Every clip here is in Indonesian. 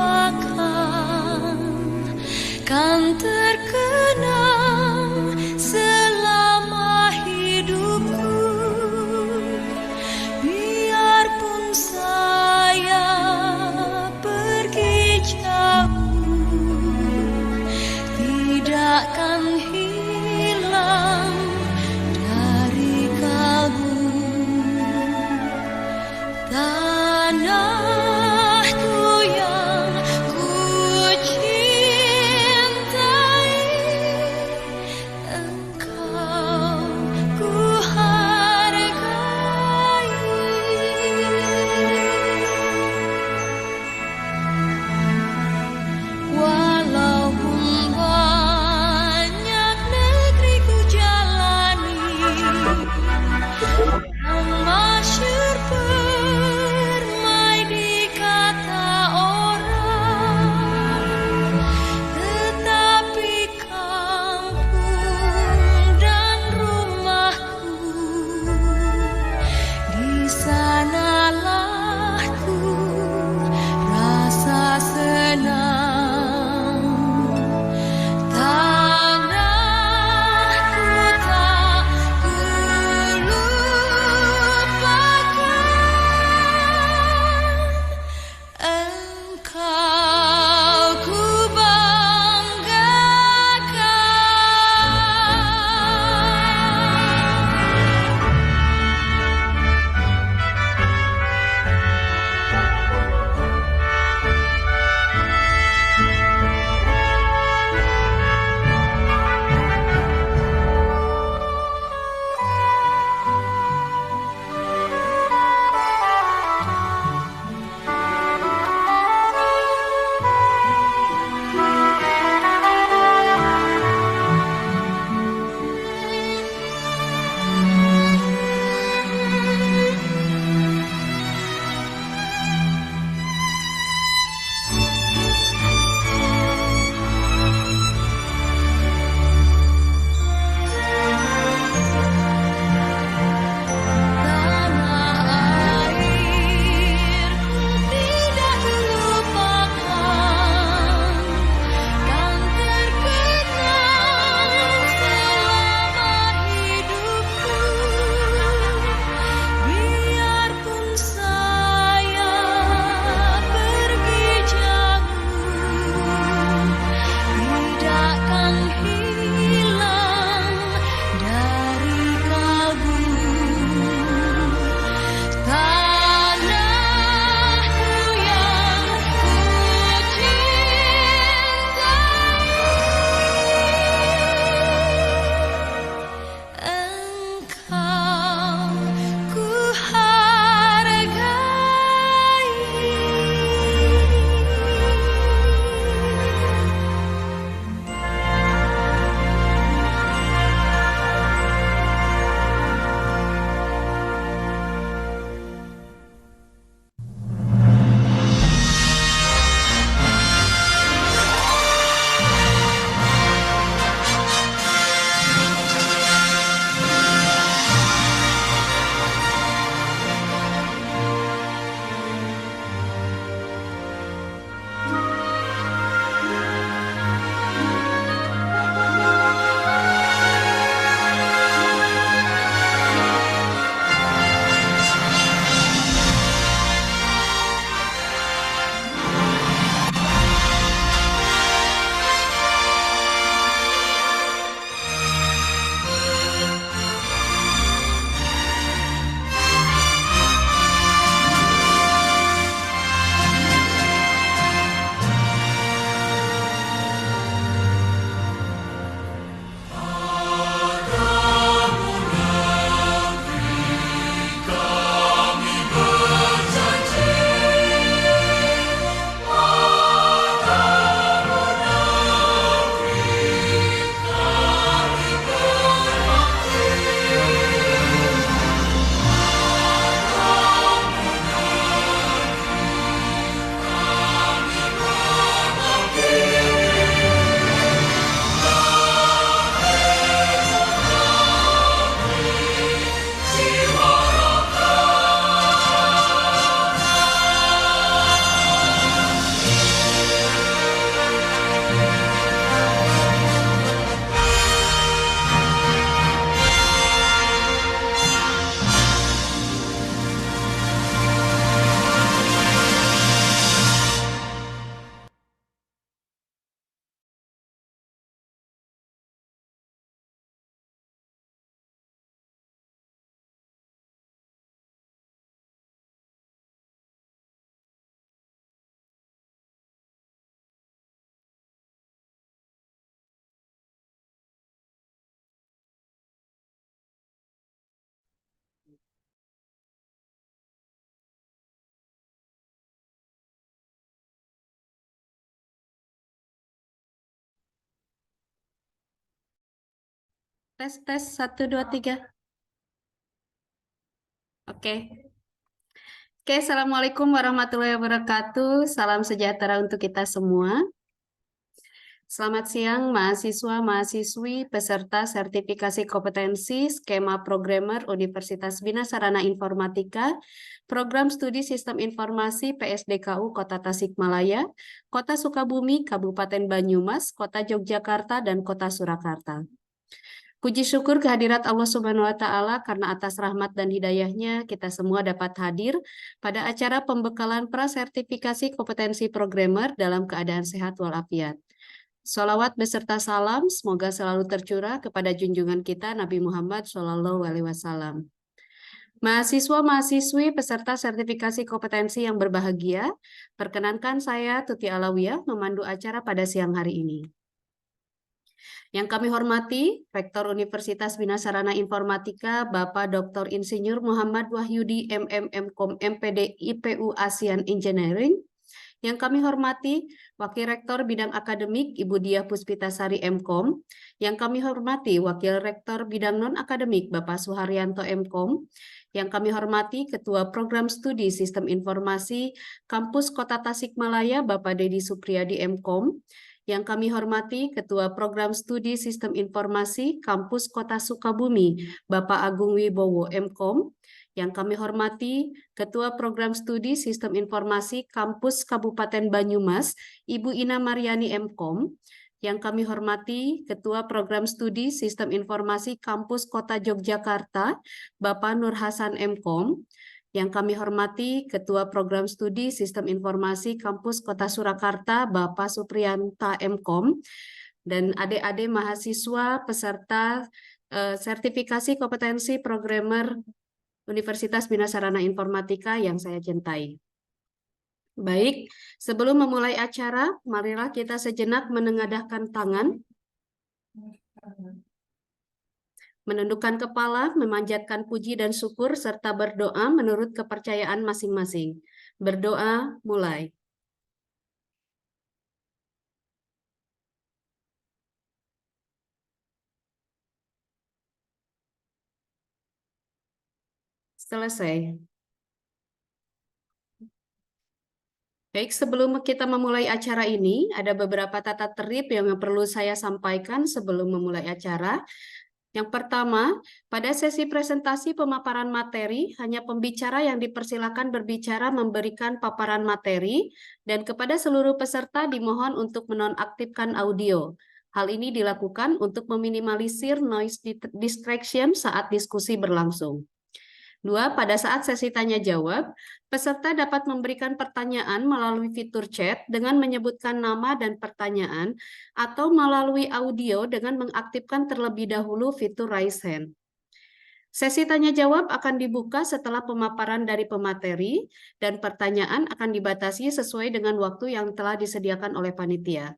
lupakan, kan terkenang selama hidupku. Biarpun saya pergi jauh, tidakkan hilang dari kalbu. Tanahku yang ku cintai, Tes, tes, 1, 2, 3. Oke. Oke, Assalamualaikum warahmatullahi wabarakatuh. Salam sejahtera untuk kita semua. Selamat siang, mahasiswa-mahasiswi peserta sertifikasi kompetensi skema programmer Universitas Bina Sarana Informatika, Program Studi Sistem Informasi PSDKU Kota Tasikmalaya, Kota Sukabumi, Kabupaten Banyumas, Kota Yogyakarta, dan Kota Surakarta. Puji syukur kehadirat Allah Subhanahu wa Ta'ala karena atas rahmat dan hidayahnya kita semua dapat hadir pada acara pembekalan prasertifikasi kompetensi programmer dalam keadaan sehat walafiat. Sholawat beserta salam semoga selalu tercurah kepada junjungan kita Nabi Muhammad SAW. Mahasiswa-mahasiswi peserta sertifikasi kompetensi yang berbahagia, perkenankan saya Tuti Alawiyah memandu acara pada siang hari ini. Yang kami hormati, Rektor Universitas Bina Sarana Informatika, Bapak Dr. Insinyur Muhammad Wahyudi, MMM.Com, MPD, IPU ASEAN Engineering. Yang kami hormati, Wakil Rektor Bidang Akademik, Ibu Diah Puspitasari, M.Com. Yang kami hormati, Wakil Rektor Bidang Non-Akademik, Bapak Suharyanto, M.Com. Yang kami hormati, Ketua Program Studi Sistem Informasi, Kampus Kota Tasikmalaya, Bapak Dedi Supriyadi, M.Com. Yang kami hormati Ketua Program Studi Sistem Informasi Kampus Kota Sukabumi, Bapak Agung Wibowo, M.Com. Yang kami hormati Ketua Program Studi Sistem Informasi Kampus Kabupaten Banyumas, Ibu Ina Mariani, M.Com. Yang kami hormati Ketua Program Studi Sistem Informasi Kampus Kota Yogyakarta, Bapak Nur Hasan, M.Com. Yang kami hormati Ketua Program Studi Sistem Informasi Kampus Kota Surakarta, Bapak Supriyanta, M.Com. Dan adik-adik mahasiswa peserta sertifikasi kompetensi programmer Universitas Bina Sarana Informatika yang saya cintai. Baik, sebelum memulai acara, marilah kita sejenak menengadahkan tangan, menundukkan kepala, memanjatkan puji dan syukur, serta berdoa menurut kepercayaan masing-masing. Berdoa, mulai. Selesai. Baik, sebelum kita memulai acara ini, ada beberapa tata tertib yang perlu saya sampaikan sebelum memulai acara. Yang pertama, pada sesi presentasi pemaparan materi, hanya pembicara yang dipersilakan berbicara memberikan paparan materi, dan kepada seluruh peserta dimohon untuk menonaktifkan audio. Hal ini dilakukan untuk meminimalisir noise distraction saat diskusi berlangsung. 2. Pada saat sesi tanya-jawab, peserta dapat memberikan pertanyaan melalui fitur chat dengan menyebutkan nama dan pertanyaan atau melalui audio dengan mengaktifkan terlebih dahulu fitur raise hand. Sesi tanya-jawab akan dibuka setelah pemaparan dari pemateri dan pertanyaan akan dibatasi sesuai dengan waktu yang telah disediakan oleh panitia.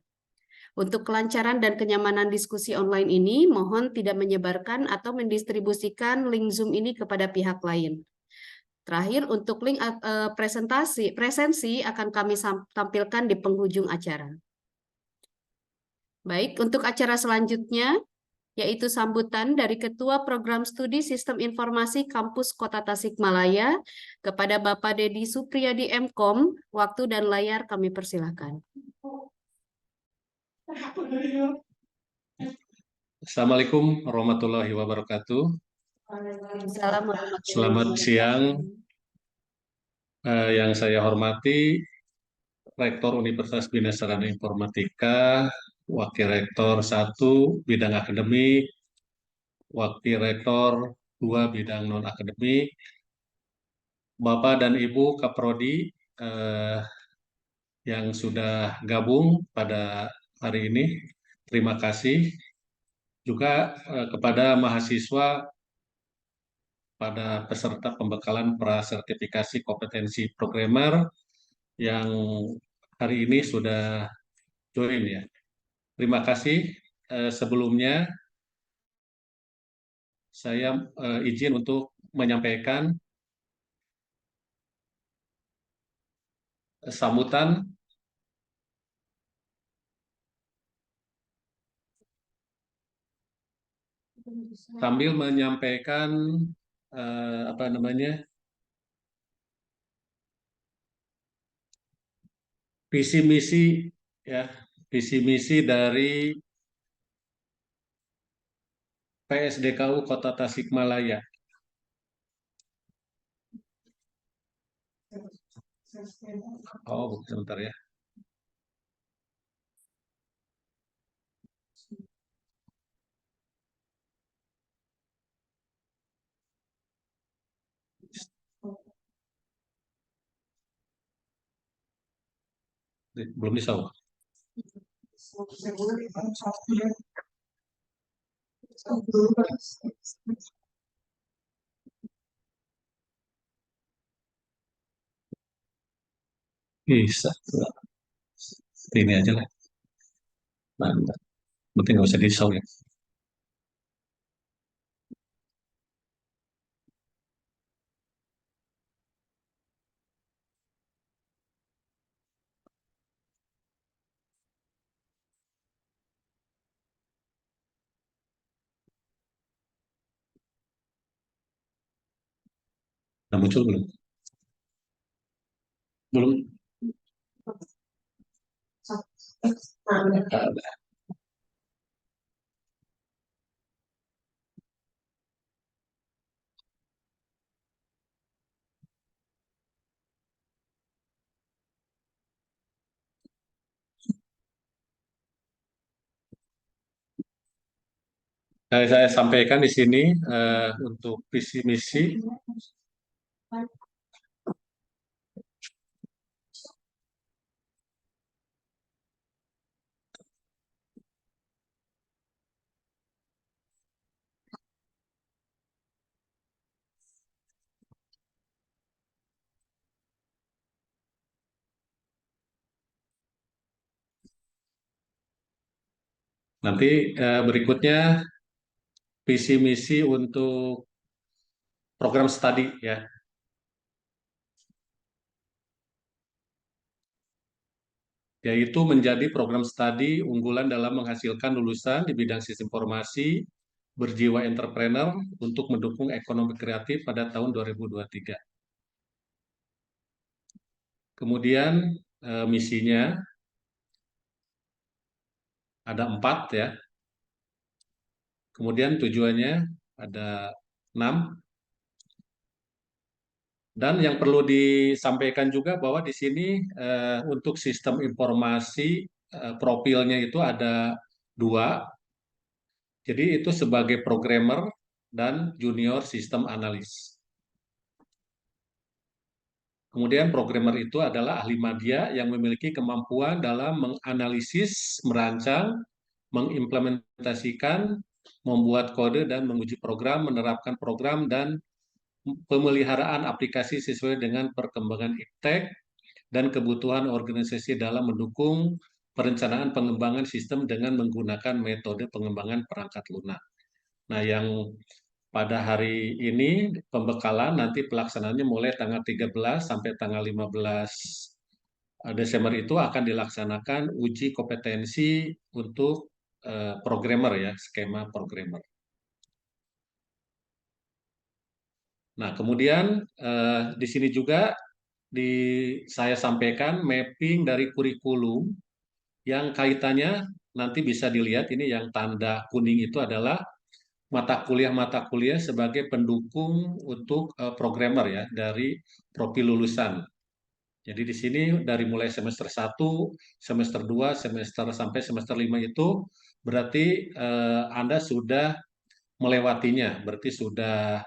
Untuk kelancaran dan kenyamanan diskusi online ini, mohon tidak menyebarkan atau mendistribusikan link Zoom ini kepada pihak lain. Terakhir, untuk link presensi akan kami tampilkan di penghujung acara. Baik, untuk acara selanjutnya, yaitu sambutan dari Ketua Program Studi Sistem Informasi Kampus Kota Tasikmalaya kepada Bapak Dedi Supriyadi, M.Com. Waktu dan layar kami persilahkan. Assalamualaikum warahmatullahi wabarakatuh. Selamat siang. Yang saya hormati Rektor Universitas Bina Sarana Informatika, Wakil Rektor 1 Bidang Akademik, Wakil Rektor 2 Bidang Non-Akademik, Bapak dan Ibu Kaprodi yang sudah gabung pada hari ini. Terima kasih juga kepada mahasiswa pada peserta pembekalan prasertifikasi kompetensi programmer yang hari ini sudah join ya. Terima kasih. Sebelumnya saya izin untuk menyampaikan sambutan sambil menyampaikan apa namanya visi misi ya, visi misi dari PSDKU Kota Tasikmalaya. Oh, sebentar ya. Belum bisa. Oh. Bisa. Ini aja lah. Mantap. Penting nggak usah disau ya. Nah, muncul belum? Belum. Saya sampaikan di sini untuk visi misi. Nanti berikutnya visi misi untuk program studi ya, yaitu menjadi program studi unggulan dalam menghasilkan lulusan di bidang sistem informasi berjiwa entrepreneur untuk mendukung ekonomi kreatif pada tahun 2023. Kemudian misinya ada 4 ya. Kemudian tujuannya ada 6. Dan yang perlu disampaikan juga bahwa di sini untuk sistem informasi profilnya itu ada 2. Jadi itu sebagai programmer dan junior sistem analis. Kemudian programmer itu adalah ahli media yang memiliki kemampuan dalam menganalisis, merancang, mengimplementasikan, membuat kode dan menguji program, menerapkan program dan pemeliharaan aplikasi sesuai dengan perkembangan iptek dan kebutuhan organisasi dalam mendukung perencanaan pengembangan sistem dengan menggunakan metode pengembangan perangkat lunak. Nah, yang pada hari ini pembekalan nanti pelaksanaannya mulai tanggal 13 sampai tanggal 15 Desember itu akan dilaksanakan uji kompetensi untuk programmer ya, skema programmer. Nah, kemudian di sini juga saya sampaikan mapping dari kurikulum yang kaitannya nanti bisa dilihat ini yang tanda kuning itu adalah mata kuliah sebagai pendukung untuk programmer ya dari profil lulusan. Jadi di sini dari mulai semester 1, semester 2, semester sampai semester 5 itu berarti Anda sudah melewatinya, berarti sudah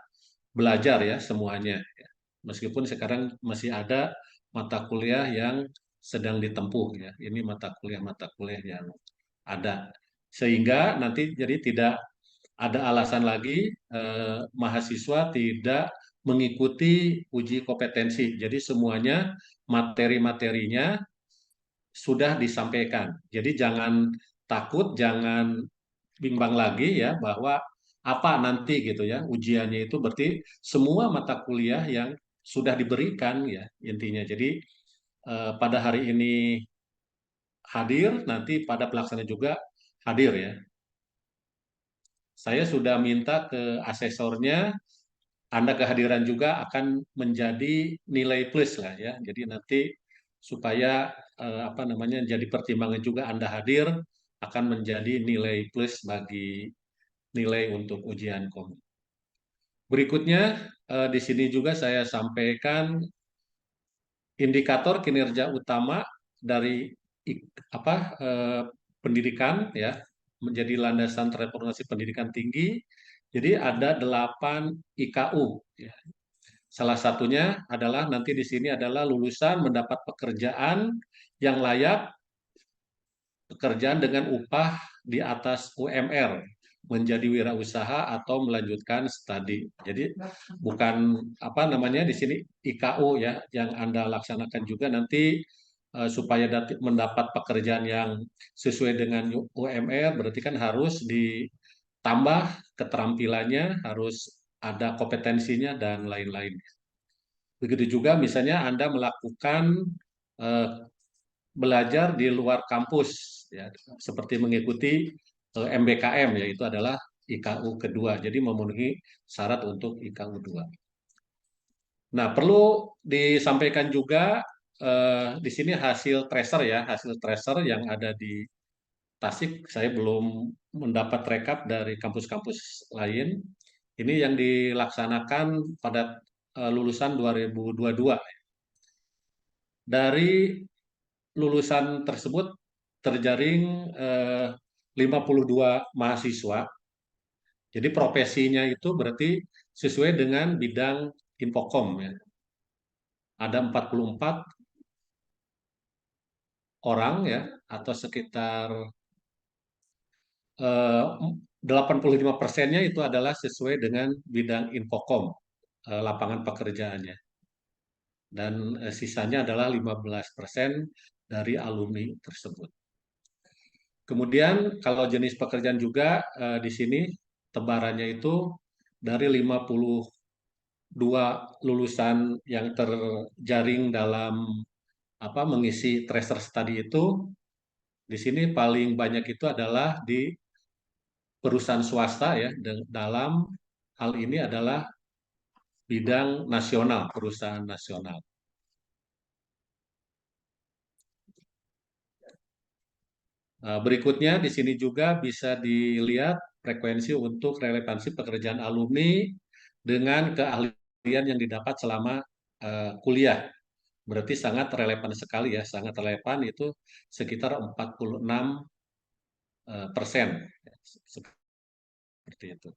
belajar ya semuanya. Meskipun sekarang masih ada mata kuliah yang sedang ditempuh ya. Ini mata kuliah yang ada. Sehingga nanti jadi tidak ada alasan lagi mahasiswa tidak mengikuti uji kompetensi. Jadi semuanya materi-materinya sudah disampaikan. Jadi jangan takut, jangan bimbang lagi ya bahwa apa nanti gitu ya ujiannya itu berarti semua mata kuliah yang sudah diberikan ya intinya. Jadi pada hari ini hadir, nanti pada pelaksana juga hadir ya. saya sudah minta ke asesornya, Anda kehadiran juga akan menjadi nilai plus lah ya. Jadi nanti supaya apa namanya jadi pertimbangan juga Anda hadir akan menjadi nilai plus bagi nilai untuk ujian komite. Berikutnya di sini juga saya sampaikan indikator kinerja utama dari apa pendidikan ya menjadi landasan transformasi pendidikan tinggi. Jadi ada 8 IKU. Ya. Salah satunya adalah nanti di sini adalah lulusan mendapat pekerjaan yang layak, pekerjaan dengan upah di atas UMR, menjadi wirausaha atau melanjutkan studi. Jadi bukan apa namanya di sini IKU ya yang Anda laksanakan juga nanti supaya mendapat pekerjaan yang sesuai dengan UMR berarti kan harus ditambah keterampilannya, harus ada kompetensinya dan lain-lain. Begitu juga misalnya Anda melakukan eh, belajar di luar kampus, ya, seperti mengikuti MBKM, yaitu adalah IKU kedua. Jadi memenuhi syarat untuk IKU 2. Nah, perlu disampaikan juga di sini hasil tracer ya, hasil tracer yang ada di Tasik. Saya belum mendapat rekap dari kampus-kampus lain. Ini yang dilaksanakan pada lulusan 2022. Dari lulusan tersebut terjaring 52 mahasiswa. Jadi profesinya itu berarti sesuai dengan bidang Infokom ya. Ada 44 orang ya atau sekitar 85%-nya itu adalah sesuai dengan bidang Infokom lapangan pekerjaannya. Dan sisanya adalah 15% dari alumni tersebut. Kemudian kalau jenis pekerjaan juga di sini tebarannya itu dari 52 lulusan yang terjaring dalam apa mengisi tracer study itu di sini paling banyak itu adalah di perusahaan swasta ya dalam hal ini adalah bidang nasional, perusahaan nasional. Berikutnya di sini juga bisa dilihat frekuensi untuk relevansi pekerjaan alumni dengan keahlian yang didapat selama kuliah. Berarti sangat relevan sekali ya, sangat relevan itu sekitar 46%. Seperti itu.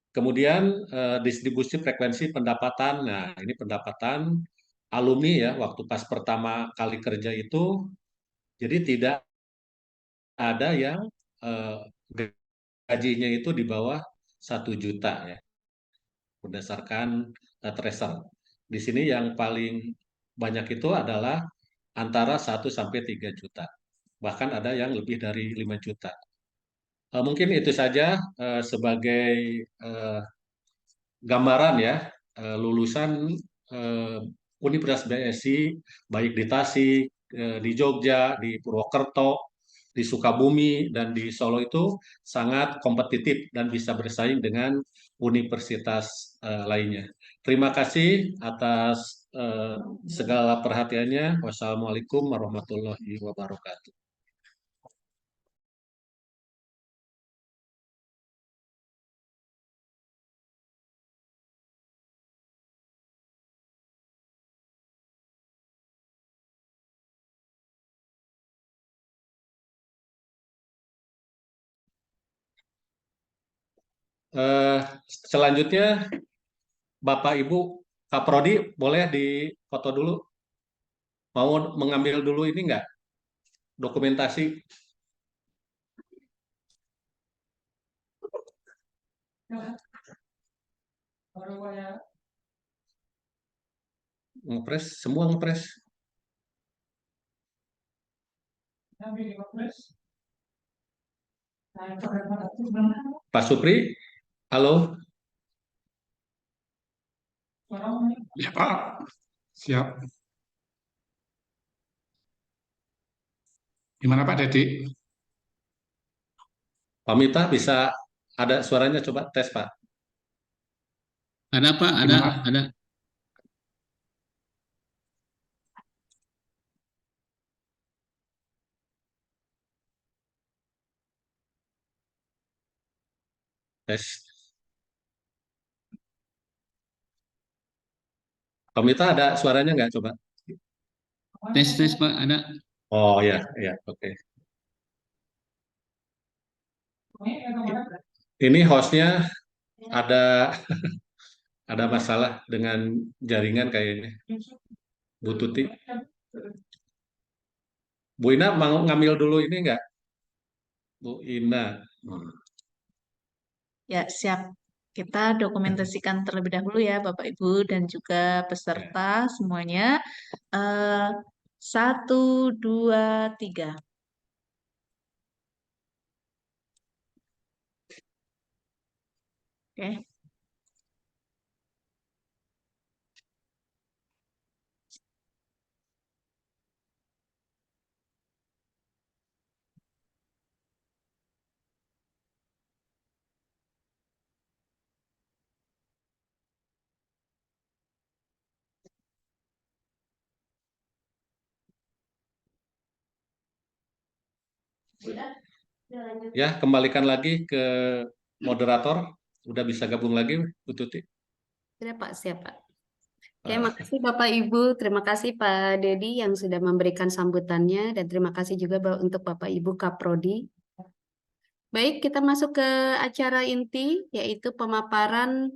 Kemudian distribusi frekuensi pendapatan. Nah, ini pendapatan alumni ya, waktu pas pertama kali kerja itu, jadi tidak ada yang gajinya itu di bawah 1 juta ya, berdasarkan tracer. Di sini yang paling banyak itu adalah antara 1 sampai 3 juta. Bahkan ada yang lebih dari 5 juta. Mungkin itu saja sebagai gambaran ya lulusan Universitas BSI baik di Tasik, di Jogja, di Purwokerto, di Sukabumi dan di Solo itu sangat kompetitif dan bisa bersaing dengan universitas lainnya. Terima kasih atas segala perhatiannya. Wassalamualaikum warahmatullahi wabarakatuh. Eh, Selanjutnya Bapak Ibu Kaprodi boleh difoto dulu. Mau mengambil dulu ini enggak? Dokumentasi. Ngepres, semua ngepres. Pak Supri, halo. Ya Pak, siap. Gimana Pak Dedi? Pak Mita bisa Ada suaranya, coba tes Pak. Ada Pak, Gimana? ada. Tes. Komita ada suaranya nggak coba? Tes Pak, ada. Oh ya, ya, oke. Ini hostnya ada ada masalah dengan jaringan kayaknya. Bu Tuti. Bu Ina mau ngambil dulu ini nggak? Bu Ina. Ya, siap. Kita dokumentasikan terlebih dahulu ya, Bapak Ibu dan juga peserta semuanya. Eh, 1, 2, 3. Oke. Ya, kembalikan lagi ke moderator. Udah bisa gabung lagi, Bu Tuti. Sudah Pak, siap Pak. Oke, makasih Bapak Ibu, terima kasih Pak Dedi yang sudah memberikan sambutannya dan terima kasih juga untuk Bapak Ibu Kaprodi. Baik, kita masuk ke acara inti yaitu pemaparan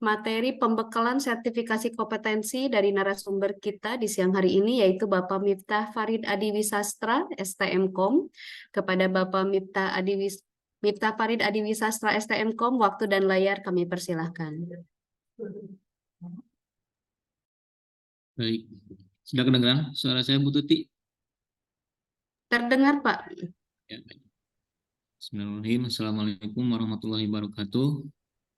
materi pembekalan sertifikasi kompetensi dari narasumber kita di siang hari ini yaitu Bapak Miftah Farid Adiwisastra STMkom. Kepada Bapak Miftah Farid Adiwisastra STMkom, waktu dan layar kami persilahkan. Baik. Sudah kedengaran suara saya Bu Tuti? Terdengar Pak? Ya, baik. Bismillahirrahmanirrahim. Assalamualaikum warahmatullahi wabarakatuh.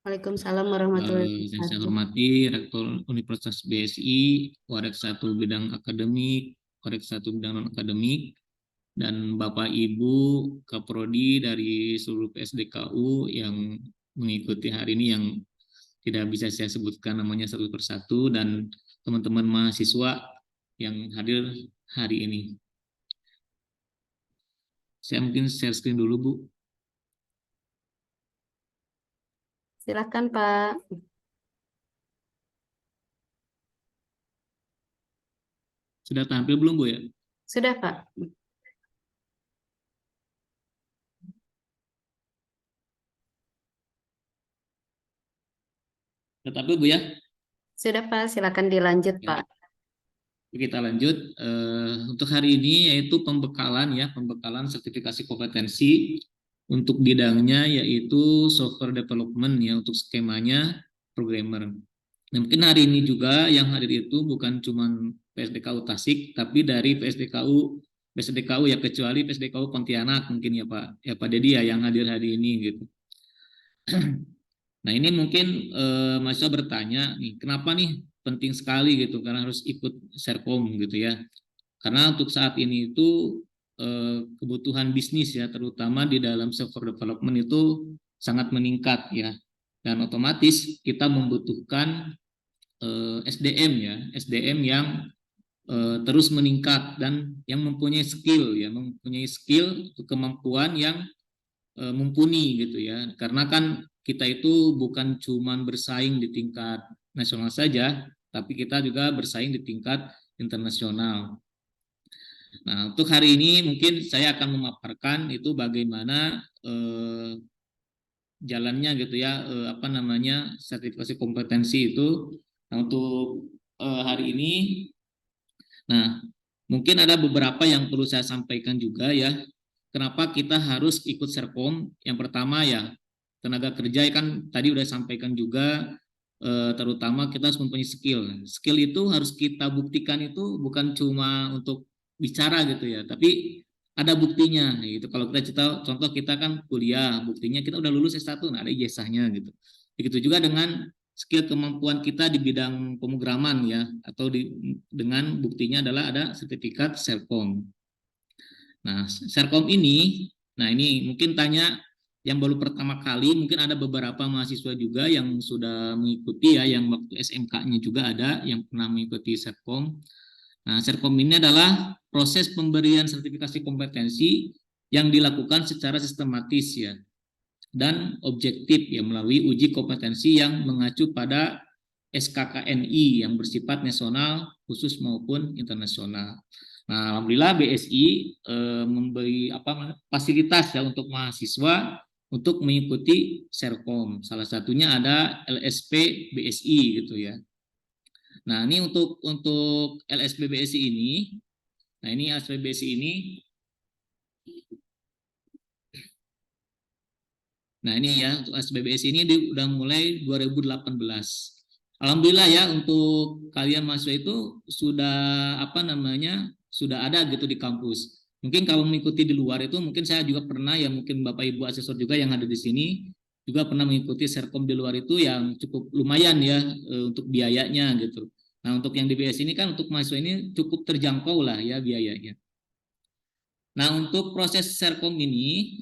Waalaikumsalam warahmatullahi Yang saya wabarakatuh. hormati Rektor Universitas BSI, Korek 1 bidang akademik, Korek 1 bidang non-akademik, dan Bapak Ibu Kaprodi dari seluruh PSDKU yang mengikuti hari ini yang tidak bisa saya sebutkan namanya satu persatu, dan teman-teman mahasiswa yang hadir hari ini. Saya mungkin share screen dulu, Bu. Silakan Pak. Sudah tampil belum, Bu ya? Sudah Pak. Sudah tampil, Bu ya? Sudah Pak, silakan dilanjut Ya. Pak. Kita lanjut untuk hari ini yaitu pembekalan sertifikasi kompetensi untuk bidangnya yaitu software development ya, untuk skemanya programmer. Nah, mungkin hari ini juga yang hadir itu bukan cuma PSDKU Tasik tapi dari PSDKU ya, kecuali PSDKU Pontianak mungkin ya Pak Dedi ya yang hadir hari ini gitu. Nah, ini mungkin mahasiswa bertanya nih, kenapa nih penting sekali gitu karena harus ikut Serkom gitu ya. Karena untuk saat ini itu kebutuhan bisnis ya, terutama di dalam software development itu sangat meningkat ya. Dan otomatis kita membutuhkan SDM ya, SDM yang terus meningkat dan yang mempunyai skill ya, kemampuan yang mumpuni gitu ya. Karena kan kita itu bukan cuma bersaing di tingkat nasional saja, tapi kita juga bersaing di tingkat internasional. Nah, untuk hari ini mungkin saya akan memaparkan itu bagaimana jalannya gitu ya, sertifikasi kompetensi itu. Nah, untuk hari ini, nah mungkin ada beberapa yang perlu saya sampaikan juga ya. Kenapa kita harus ikut Serkom? Yang pertama ya, tenaga kerja kan tadi udah sampaikan juga, terutama kita harus mempunyai skill. Skill itu harus kita buktikan itu bukan cuma untuk bicara gitu ya, tapi ada buktinya gitu. Kalau kita contoh kita kan kuliah, buktinya kita udah lulus S1, nah ada ijazahnya gitu. Begitu juga dengan skill kemampuan kita di bidang pemrograman ya, atau dengan buktinya adalah ada sertifikat Serkom. Nah, Serkom ini, nah ini mungkin tanya yang baru pertama kali, mungkin ada beberapa mahasiswa juga yang sudah mengikuti ya, yang waktu SMK-nya juga ada yang pernah mengikuti Serkom. Nah, Serkom ini adalah proses pemberian sertifikasi kompetensi yang dilakukan secara sistematis ya dan objektif ya melalui uji kompetensi yang mengacu pada SKKNI yang bersifat nasional, khusus maupun internasional. Nah, alhamdulillah BSI memberi fasilitas ya untuk mahasiswa untuk mengikuti Serkom. Salah satunya ada LSP BSI gitu ya. Nah, ini untuk LSP BSI ini. Nah, ini LSP BSI ini. Nah, ini ya untuk LSP BSI ini udah mulai 2018. Alhamdulillah ya untuk kalian mahasiswa itu sudah sudah ada gitu di kampus. Mungkin kalau mengikuti di luar itu mungkin saya juga pernah ya, mungkin Bapak Ibu asesor juga yang ada di sini juga pernah mengikuti Serkom di luar itu yang cukup lumayan ya untuk biayanya gitu. Nah, untuk yang di BS ini kan untuk mahasiswa ini cukup terjangkau lah ya biayanya. Nah, untuk proses Serkom ini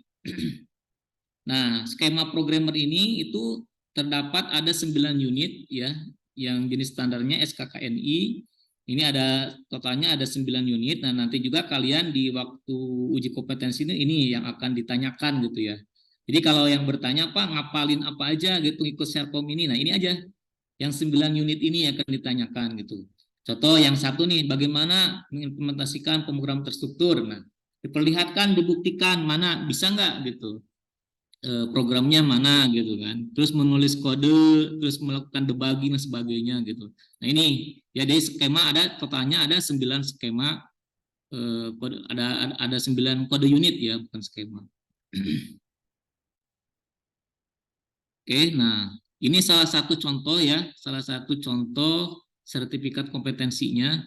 nah, skema programmer ini itu terdapat ada 9 unit ya, yang jenis standarnya SKKNI. Ini ada totalnya ada 9 unit. Nah, nanti juga kalian di waktu uji kompetensi ini yang akan ditanyakan gitu ya. Jadi kalau yang bertanya Pak ngapalin apa aja gitu ikut Serkom ini. Nah, ini aja yang 9 unit ini yang akan ditanyakan gitu. Contoh yang satu nih, bagaimana mengimplementasikan pemrograman terstruktur. Nah, diperlihatkan, dibuktikan mana bisa nggak gitu. Programnya mana gitu kan, terus menulis kode, terus melakukan debugging dan sebagainya gitu. Nah, ini ya dari skema ada totalnya ada 9 skema, kode, ada 9 kode unit ya, bukan skema. Oke, nah ini salah satu contoh ya, salah satu contoh sertifikat kompetensinya.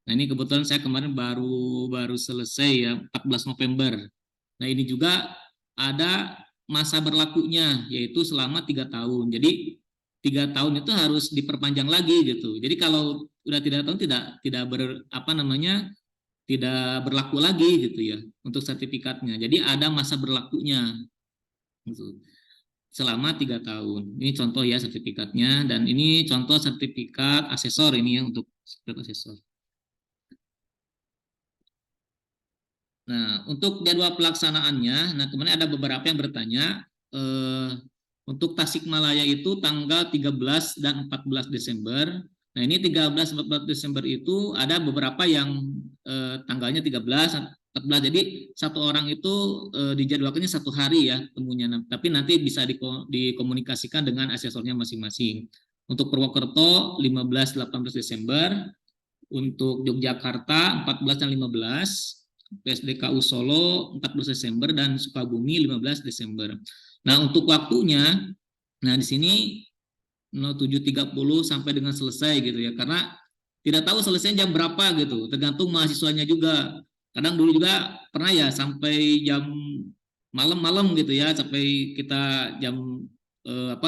Nah, ini kebetulan saya kemarin baru selesai ya, 14 November. Nah, ini juga ada masa berlakunya yaitu selama 3 tahun. Jadi 3 tahun itu harus diperpanjang lagi gitu. Jadi kalau udah 3 tahun tidak berlaku lagi gitu ya untuk sertifikatnya. Jadi ada masa berlakunya gitu. Selama 3 tahun. Ini contoh ya sertifikatnya, dan ini contoh sertifikat asesor ini ya untuk sertifikat asesor. Nah, untuk jadwal pelaksanaannya, nah kemarin ada beberapa yang bertanya, untuk Tasikmalaya itu tanggal 13 dan 14 Desember. Nah, ini 13-14 Desember itu ada beberapa yang tanggalnya 13, 14. Jadi satu orang itu dijadwalkannya 1 hari ya temunya. Tapi nanti bisa dikomunikasikan dengan asesornya masing-masing. Untuk Purwokerto 15-18 Desember, untuk Yogyakarta 14 dan 15, PSDKU Solo 14 Desember dan Sukabumi 15 Desember. Nah, untuk waktunya, nah di sini 07.30 sampai dengan selesai gitu ya, karena tidak tahu selesainya jam berapa gitu, tergantung mahasiswanya juga. Kadang dulu juga pernah ya sampai jam malam-malam gitu ya, sampai kita jam 8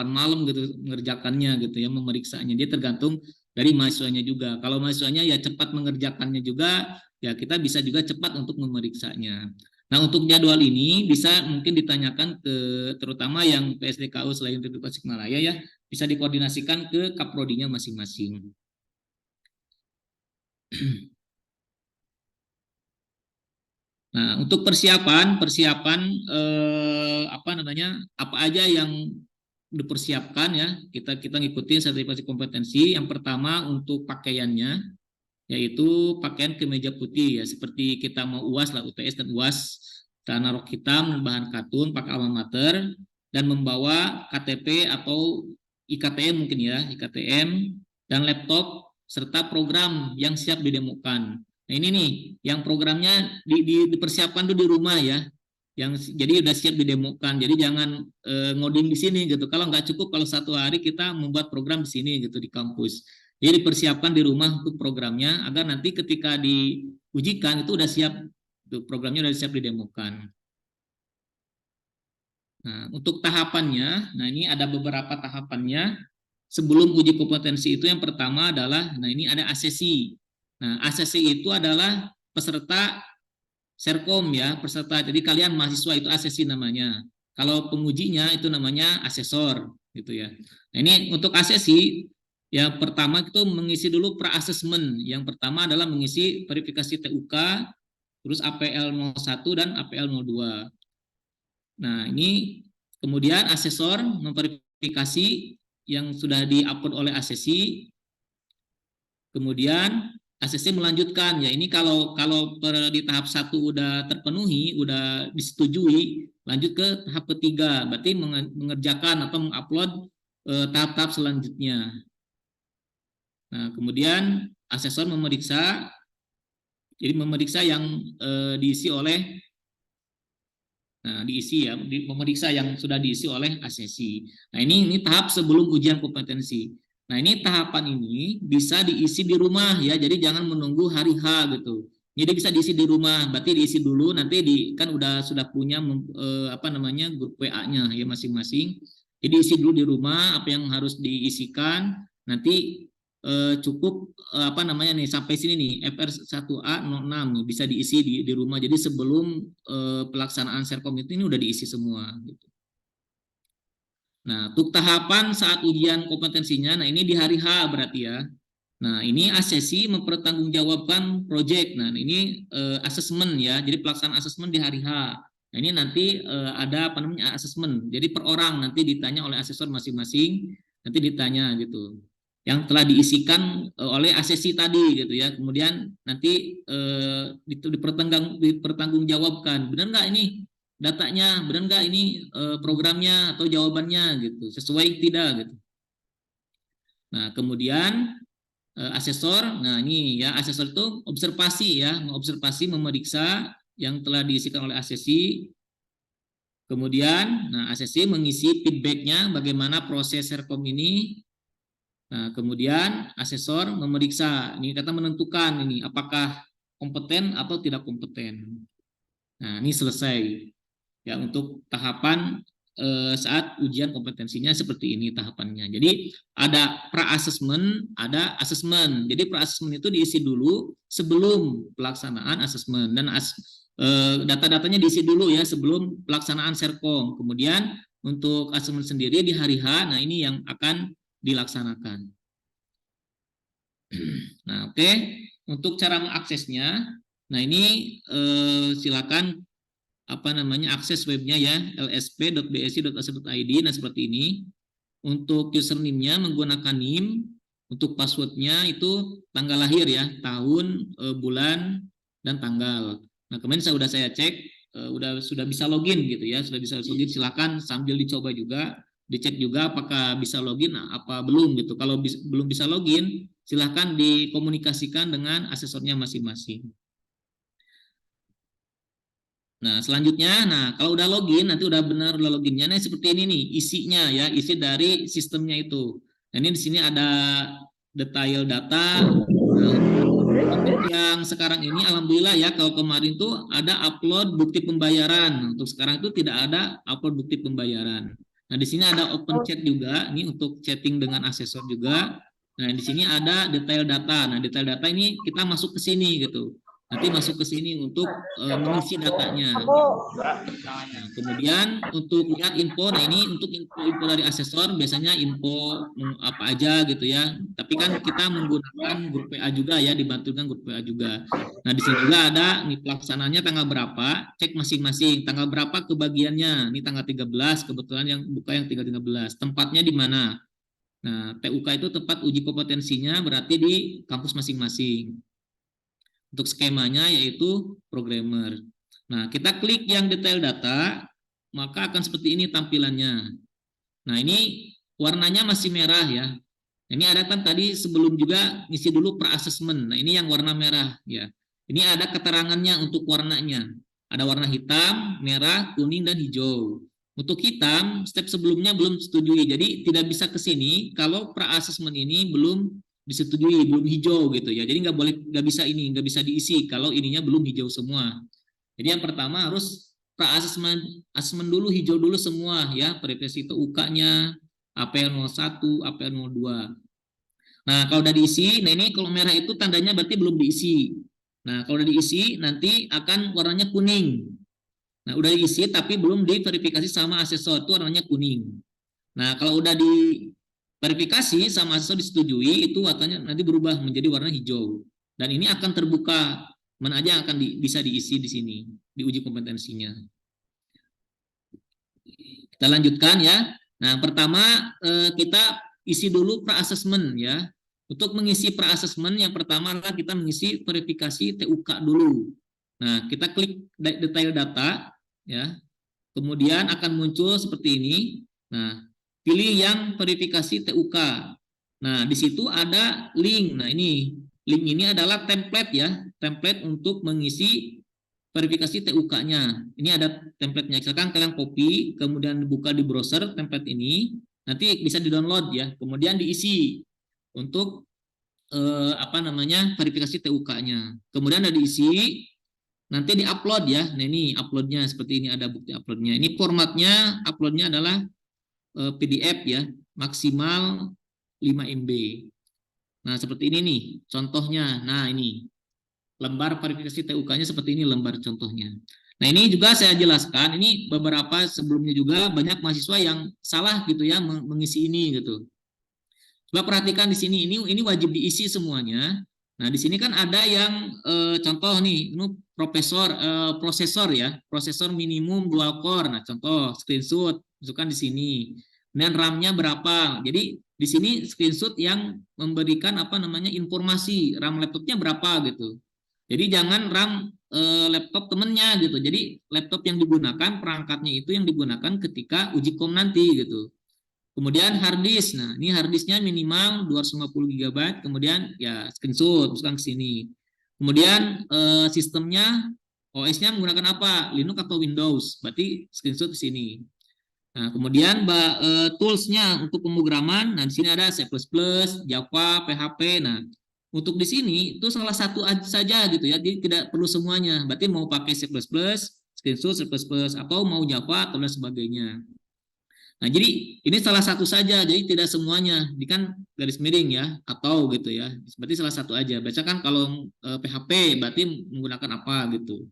malam gitu mengerjakannya gitu ya, memeriksanya. Dia tergantung dari mahasiswanya juga. Kalau mahasiswanya ya cepat mengerjakannya juga, ya kita bisa juga cepat untuk memeriksanya. Nah, untuk jadwal ini bisa mungkin ditanyakan ke terutama yang PSDKU selain di Tasikmalaya ya, bisa dikoordinasikan ke kaprodinya masing-masing. Nah, untuk persiapan apa aja yang dipersiapkan ya, kita ngikutin sertifikasi kompetensi. Yang pertama untuk pakaiannya, yaitu pakaian kemeja putih ya, seperti kita mau UAS lah, UTS dan UAS, celana rok hitam bahan katun, pakai alma mater, dan membawa KTP atau IKTM mungkin ya, IKTM, dan laptop serta program yang siap didemokan. Nah, ini nih yang programnya dipersiapkan tuh di rumah ya, yang jadi udah siap didemokan. Jadi jangan ngoding di sini gitu. Kalau nggak cukup kalau 1 hari kita membuat program di sini gitu di kampus. Jadi dipersiapkan di rumah untuk programnya agar nanti ketika diujikan itu udah siap, programnya udah siap didemokan. Nah, untuk tahapannya, nah ini ada beberapa tahapannya sebelum uji kompetensi itu. Yang pertama adalah, nah ini ada asesi. Nah, asesi itu adalah peserta Serkom ya, peserta. Jadi kalian mahasiswa itu asesi namanya. Kalau pengujinya itu namanya asesor gitu ya. Nah, ini untuk asesi yang pertama itu mengisi dulu pra-assessment. Yang pertama adalah mengisi verifikasi TUK, terus APL 01 dan APL 02. Nah, ini kemudian asesor memverifikasi yang sudah diupload oleh asesi. Kemudian asesi melanjutkan ya, ini kalau di tahap 1 udah terpenuhi, udah disetujui, lanjut ke tahap ketiga, berarti mengerjakan atau mengupload tahap-tahap selanjutnya. Nah, kemudian asesor memeriksa, jadi memeriksa yang diisi oleh, memeriksa yang sudah diisi oleh asesi. Nah, ini tahap sebelum ujian kompetensi. Nah, ini tahapan ini bisa diisi di rumah ya, jadi jangan menunggu hari H gitu. Jadi bisa diisi di rumah, berarti diisi dulu, nanti kan sudah punya grup WA-nya ya masing-masing. Jadi isi dulu di rumah apa yang harus diisikan, nanti cukup sampai sini nih FR1A 06 nih, bisa diisi di rumah. Jadi sebelum pelaksanaan Serkom ini udah diisi semua gitu. Nah, untuk tahapan saat ujian kompetensinya, nah ini di hari H berarti ya. Nah, ini asesi mempertanggungjawabkan proyek. Nah, ini asesmen ya. Jadi pelaksanaan asesmen di hari H. Nah, ini nanti ada asesmen. Jadi per orang nanti ditanya oleh asesor masing-masing, nanti ditanya gitu. Yang telah diisikan oleh asesi tadi gitu ya. Kemudian nanti dipertanggungjawabkan. Benar nggak ini datanya, benar nggak ini programnya atau jawabannya gitu, sesuai tidak gitu. Nah, kemudian asesor, nah ini ya, asesor itu observasi ya, mengobservasi, memeriksa yang telah diisikan oleh asesi. Kemudian, nah asesi mengisi feedbacknya bagaimana proses Serkom ini. Nah, kemudian asesor memeriksa, ini kata menentukan ini apakah kompeten atau tidak kompeten. Nah, ini selesai. Ya, untuk tahapan saat ujian kompetensinya seperti ini tahapannya. Jadi ada pra-assessment, ada assessment. Jadi pra-assessment itu diisi dulu sebelum pelaksanaan assessment, dan data-datanya diisi dulu ya sebelum pelaksanaan Serkom. Kemudian untuk assessment sendiri di hari H, nah ini yang akan dilaksanakan. Nah, oke. Untuk cara mengaksesnya, nah ini silakan akses webnya ya, lsp.bsi.ac.id. Nah, seperti ini. Untuk username-nya menggunakan NIM, untuk passwordnya itu tanggal lahir ya, tahun, bulan, dan tanggal. Nah, kemarin sudah saya cek, sudah bisa login gitu ya, sudah bisa login. Silakan sambil dicoba juga, dicek juga apakah bisa login, apa belum gitu. Kalau belum bisa login, silakan dikomunikasikan dengan asesornya masing-masing. Nah, selanjutnya, kalau udah login, nanti udah benar udah loginnya, nah seperti ini nih isinya ya, isi dari sistemnya itu. Nah, ini di sini ada detail data. Untuk yang sekarang ini, alhamdulillah ya, kalau kemarin tuh ada upload bukti pembayaran. Untuk sekarang itu tidak ada upload bukti pembayaran. Nah, di sini ada open chat juga, ini untuk chatting dengan asesor juga. Nah, di sini ada detail data. Nah, detail data ini kita masuk ke sini gitu. Nanti masuk ke sini untuk mengisi datanya. Nah, kemudian untuk lihat info, nah ini untuk info dari asesor biasanya info apa aja gitu ya. Tapi kan kita menggunakan grup PA juga ya, dibantukan grup PA juga. Nah, di sini juga ada nih pelaksananya tanggal berapa, cek masing-masing. Tanggal berapa kebagiannya, ini tanggal 13, kebetulan yang buka yang tanggal 13. Tempatnya di mana? Nah, TUK itu tempat uji kompetensinya berarti di kampus masing-masing. Untuk skemanya yaitu programmer. Nah, kita klik yang detail data, maka akan seperti ini tampilannya. Nah, ini warnanya masih merah ya. Ini ada kan tadi sebelum juga ngisi dulu pra-assessment. Nah, ini yang warna merah ya. Ini ada keterangannya untuk warnanya. Ada warna hitam, merah, kuning, dan hijau. Untuk hitam, step sebelumnya belum disetujui. Jadi tidak bisa ke sini kalau pra-assessment ini belum disetujui, belum hijau gitu ya. Jadi nggak bisa diisi kalau ininya belum hijau semua. Jadi yang pertama harus pra-assessment dulu, hijau dulu semua ya, verifikasi TUK-nya, APL 01, APL 02. Nah, kalau udah diisi, nah ini kalau merah itu tandanya berarti belum diisi. Nah, kalau udah diisi nanti akan warnanya kuning. Nah, udah diisi tapi belum diverifikasi sama asesor, itu warnanya kuning. Nah, kalau udah diverifikasi sama asesor disetujui, itu warnanya nanti berubah menjadi warna hijau. Dan ini akan terbuka mana aja akan bisa diisi di sini, di uji kompetensinya. Kita lanjutkan ya. Nah, pertama kita isi dulu pra-assessment ya. Untuk mengisi pra-assessment yang pertama adalah kita mengisi verifikasi TUK dulu. Nah, kita klik detail data ya. Kemudian akan muncul seperti ini. Nah, pilih yang verifikasi TUK. Nah, di situ ada link. Nah, ini link ini adalah template ya, template untuk mengisi verifikasi TUK-nya. Ini ada template-nya. Silakan kalian copy, kemudian dibuka di browser template ini. Nanti bisa di-download ya. Kemudian diisi untuk verifikasi TUK-nya. Kemudian ada diisi, nanti di-upload ya. Nah, ini uploadnya seperti ini, ada bukti uploadnya. Ini formatnya, uploadnya adalah PDF ya, maksimal 5 MB. Nah, seperti ini nih contohnya. Nah, ini lembar verifikasi TUK-nya seperti ini lembar contohnya. Nah, ini juga saya jelaskan, ini beberapa sebelumnya juga banyak mahasiswa yang salah gitu ya mengisi ini gitu. Coba perhatikan di sini, ini wajib diisi semuanya. Nah, di sini kan ada yang contoh nih, ini prosesor ya, prosesor minimum dual core. Nah, contoh screenshot, masukkan di sini. Dan RAM-nya berapa? Jadi di sini screenshot yang memberikan informasi RAM laptopnya berapa gitu. Jadi jangan RAM laptop temennya gitu. Jadi laptop yang digunakan, perangkatnya itu yang digunakan ketika uji kom nanti gitu. Kemudian hard disk. Nah, ini hard disknya minimal 250 GB. Kemudian ya screenshot, masukkan ke sini. Kemudian sistemnya, OS-nya menggunakan apa? Linux atau Windows? Berarti screenshot di sini. Nah, kemudian tools-nya untuk pemrograman. Nah, di sini ada C++, Java, PHP. Nah, untuk di sini itu salah satu saja gitu ya. Jadi tidak perlu semuanya. Berarti mau pakai C++, screenshot C++, atau mau Java atau dan sebagainya. Nah, jadi ini salah satu saja, jadi tidak semuanya. Ini kan garis miring ya, atau gitu ya. Berarti salah satu aja. Biasanya kan kalau PHP berarti menggunakan apa gitu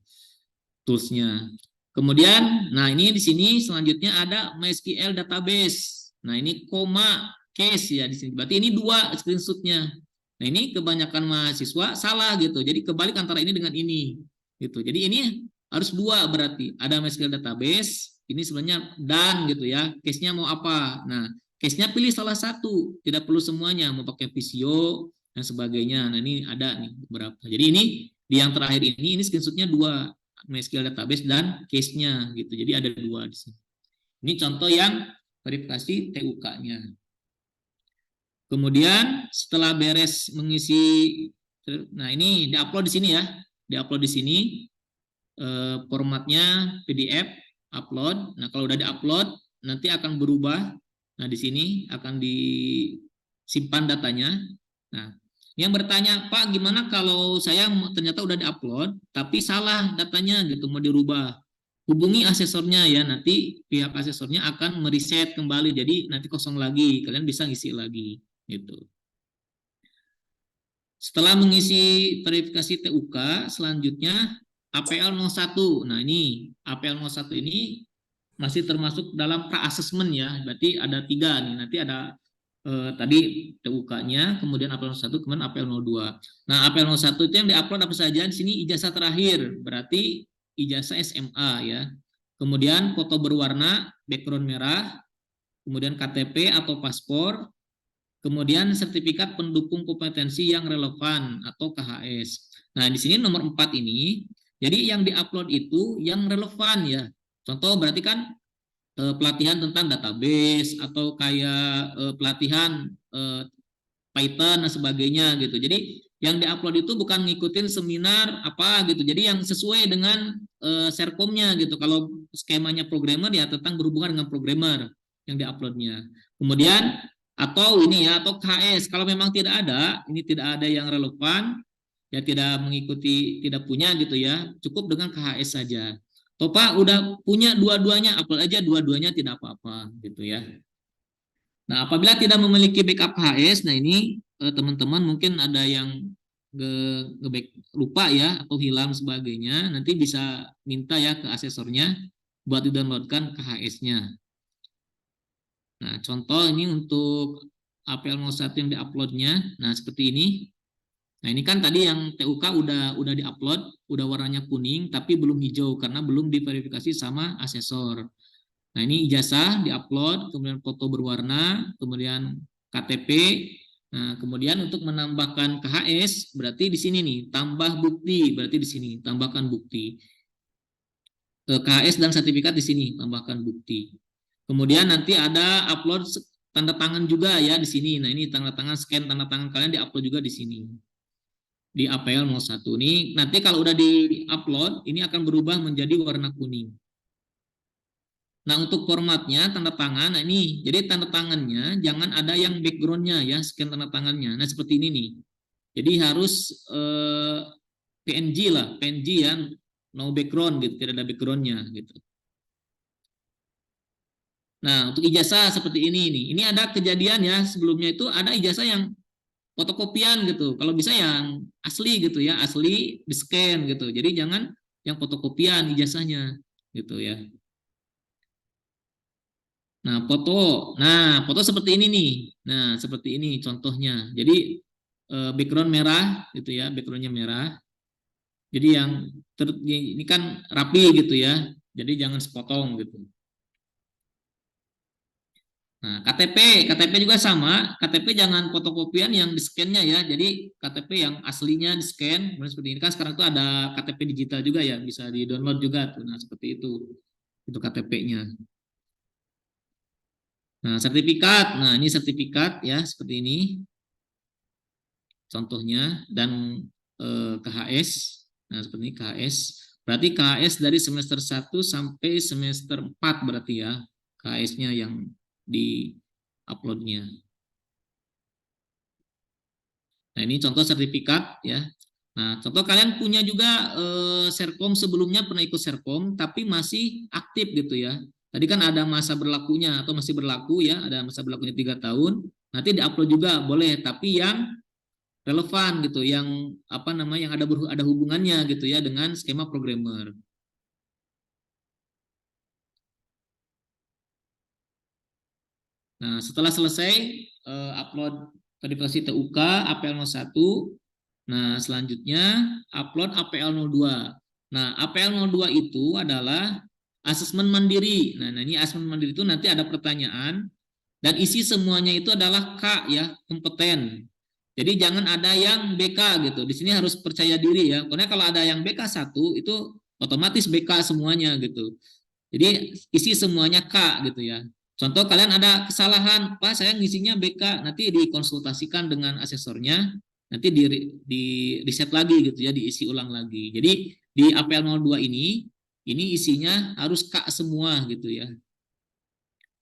toolsnya. Kemudian, nah ini di sini selanjutnya ada MySQL database. Nah, ini koma case ya di sini. Berarti ini 2 screenshotnya. Nah, ini kebanyakan mahasiswa salah gitu. Jadi kebalik antara ini dengan ini gitu. Jadi ini harus 2 berarti. Ada MySQL database. Ini sebenarnya dan gitu ya, case-nya mau apa. Nah, case-nya pilih salah satu, tidak perlu semuanya, mau pakai Visio dan sebagainya. Nah, ini ada nih beberapa. Jadi ini di yang terakhir ini screenshot-nya 2, MySQL database dan case-nya gitu. Jadi ada 2 di sini. Ini contoh yang verifikasi TUK-nya. Kemudian setelah beres mengisi, nah ini diupload di sini ya, diupload di sini formatnya PDF. Upload. Nah, kalau udah diupload nanti akan berubah. Nah, di sini akan disimpan datanya. Nah, yang bertanya, Pak, gimana kalau saya ternyata udah diupload tapi salah datanya gitu, mau dirubah? Hubungi asesornya ya, nanti pihak asesornya akan mereset kembali. Jadi nanti kosong lagi, kalian bisa ngisi lagi gitu. Setelah mengisi verifikasi TUK, selanjutnya APL 01. Nah, ini APL 01 ini masih termasuk dalam pra-assessment ya. Berarti ada 3 nih. Nanti ada tadi TUK-nya, kemudian APL 01, kemudian APL 02. Nah, APL 01 itu yang diupload apa saja? Di sini ijazah terakhir, berarti ijazah SMA ya. Kemudian foto berwarna, background merah, kemudian KTP atau paspor, kemudian sertifikat pendukung kompetensi yang relevan atau KHS. Nah, di sini nomor 4 ini, jadi yang diupload itu yang relevan ya. Contoh berarti kan pelatihan tentang database atau kayak pelatihan Python dan sebagainya gitu. Jadi yang diupload itu bukan ngikutin seminar apa gitu. Jadi yang sesuai dengan serkomnya gitu. Kalau skemanya programmer ya tentang berhubungan dengan programmer yang diuploadnya. Kemudian atau ini ya, atau KHS. Kalau memang tidak ada, ini tidak ada yang relevan, ya tidak mengikuti, tidak punya gitu ya, cukup dengan KHS saja. Toh Pak udah punya dua-duanya, upload aja dua-duanya, tidak apa-apa gitu ya. Nah, apabila tidak memiliki backup KHS, nah ini teman-teman mungkin ada yang lupa ya atau hilang sebagainya, nanti bisa minta ya ke asesornya buat di-downloadkan KHS-nya. Nah, contoh ini untuk APL01 yang di-uploadnya. Nah, seperti ini. Nah, ini kan tadi yang TUK udah di-upload, udah warnanya kuning tapi belum hijau karena belum diverifikasi sama asesor. Nah, ini ijazah di-upload, kemudian foto berwarna, kemudian KTP. Nah, kemudian untuk menambahkan KHS berarti di sini nih, tambah bukti, berarti di sini tambahkan bukti. KHS dan sertifikat di sini tambahkan bukti. Kemudian nanti ada upload tanda tangan juga ya di sini. Nah, ini tanda tangan, scan tanda tangan kalian di-upload juga di sini. Di APL 01 ini nanti kalau udah di-upload ini akan berubah menjadi warna kuning. Nah, untuk formatnya tanda tangan, nah ini jadi tanda tangannya jangan ada yang backgroundnya ya, scan tanda tangannya. Nah, seperti ini nih. Jadi harus PNG lah, PNG ya, no background gitu, tidak ada backgroundnya gitu. Nah, untuk ijazah seperti ini nih. Ini ada kejadian ya, sebelumnya itu ada ijazah yang fotokopian gitu. Kalau bisa yang asli gitu ya, asli di scan gitu. Jadi jangan yang fotokopian ijazahnya gitu ya. Nah, foto seperti ini nih. Nah, seperti ini contohnya. Jadi background merah gitu ya, backgroundnya merah. Jadi yang ini kan rapi gitu ya. Jadi jangan sepotong gitu. Nah, KTP juga sama. KTP jangan fotokopian yang di scan-nya ya. Jadi KTP yang aslinya di scan. Seperti ini kan sekarang tuh ada KTP digital juga ya, bisa di download juga tuh. Nah, seperti itu KTP-nya. Nah, sertifikat. Nah, ini sertifikat ya, seperti ini. Contohnya dan KHS. Nah, seperti ini KHS. Berarti KHS dari semester 1 sampai semester 4 berarti ya. KHS-nya yang di uploadnya. Nah, ini contoh sertifikat ya. Nah, contoh kalian punya juga Serkom sebelumnya pernah ikut Serkom tapi masih aktif gitu ya. Tadi kan ada masa berlakunya atau masih berlaku ya, ada masa berlakunya 3 tahun. Nanti diupload juga boleh, tapi yang relevan gitu, yang apa namanya, yang ada hubungannya gitu ya dengan skema programmer. Nah, setelah selesai upload verifikasi TUK APL01, nah selanjutnya upload APL02. Nah, APL02 itu adalah asesmen mandiri. Nah, ini asesmen mandiri itu nanti ada pertanyaan dan isi semuanya itu adalah K ya, kompeten. Jadi jangan ada yang BK gitu. Di sini harus percaya diri ya. Karena kalau ada yang BK1 itu otomatis BK semuanya gitu. Jadi isi semuanya K gitu ya. Contoh kalian ada kesalahan, Pak saya ngisinya BK, nanti dikonsultasikan dengan asesornya, nanti di reset lagi gitu ya, diisi ulang lagi. Jadi di APL02 ini isinya harus K semua gitu ya.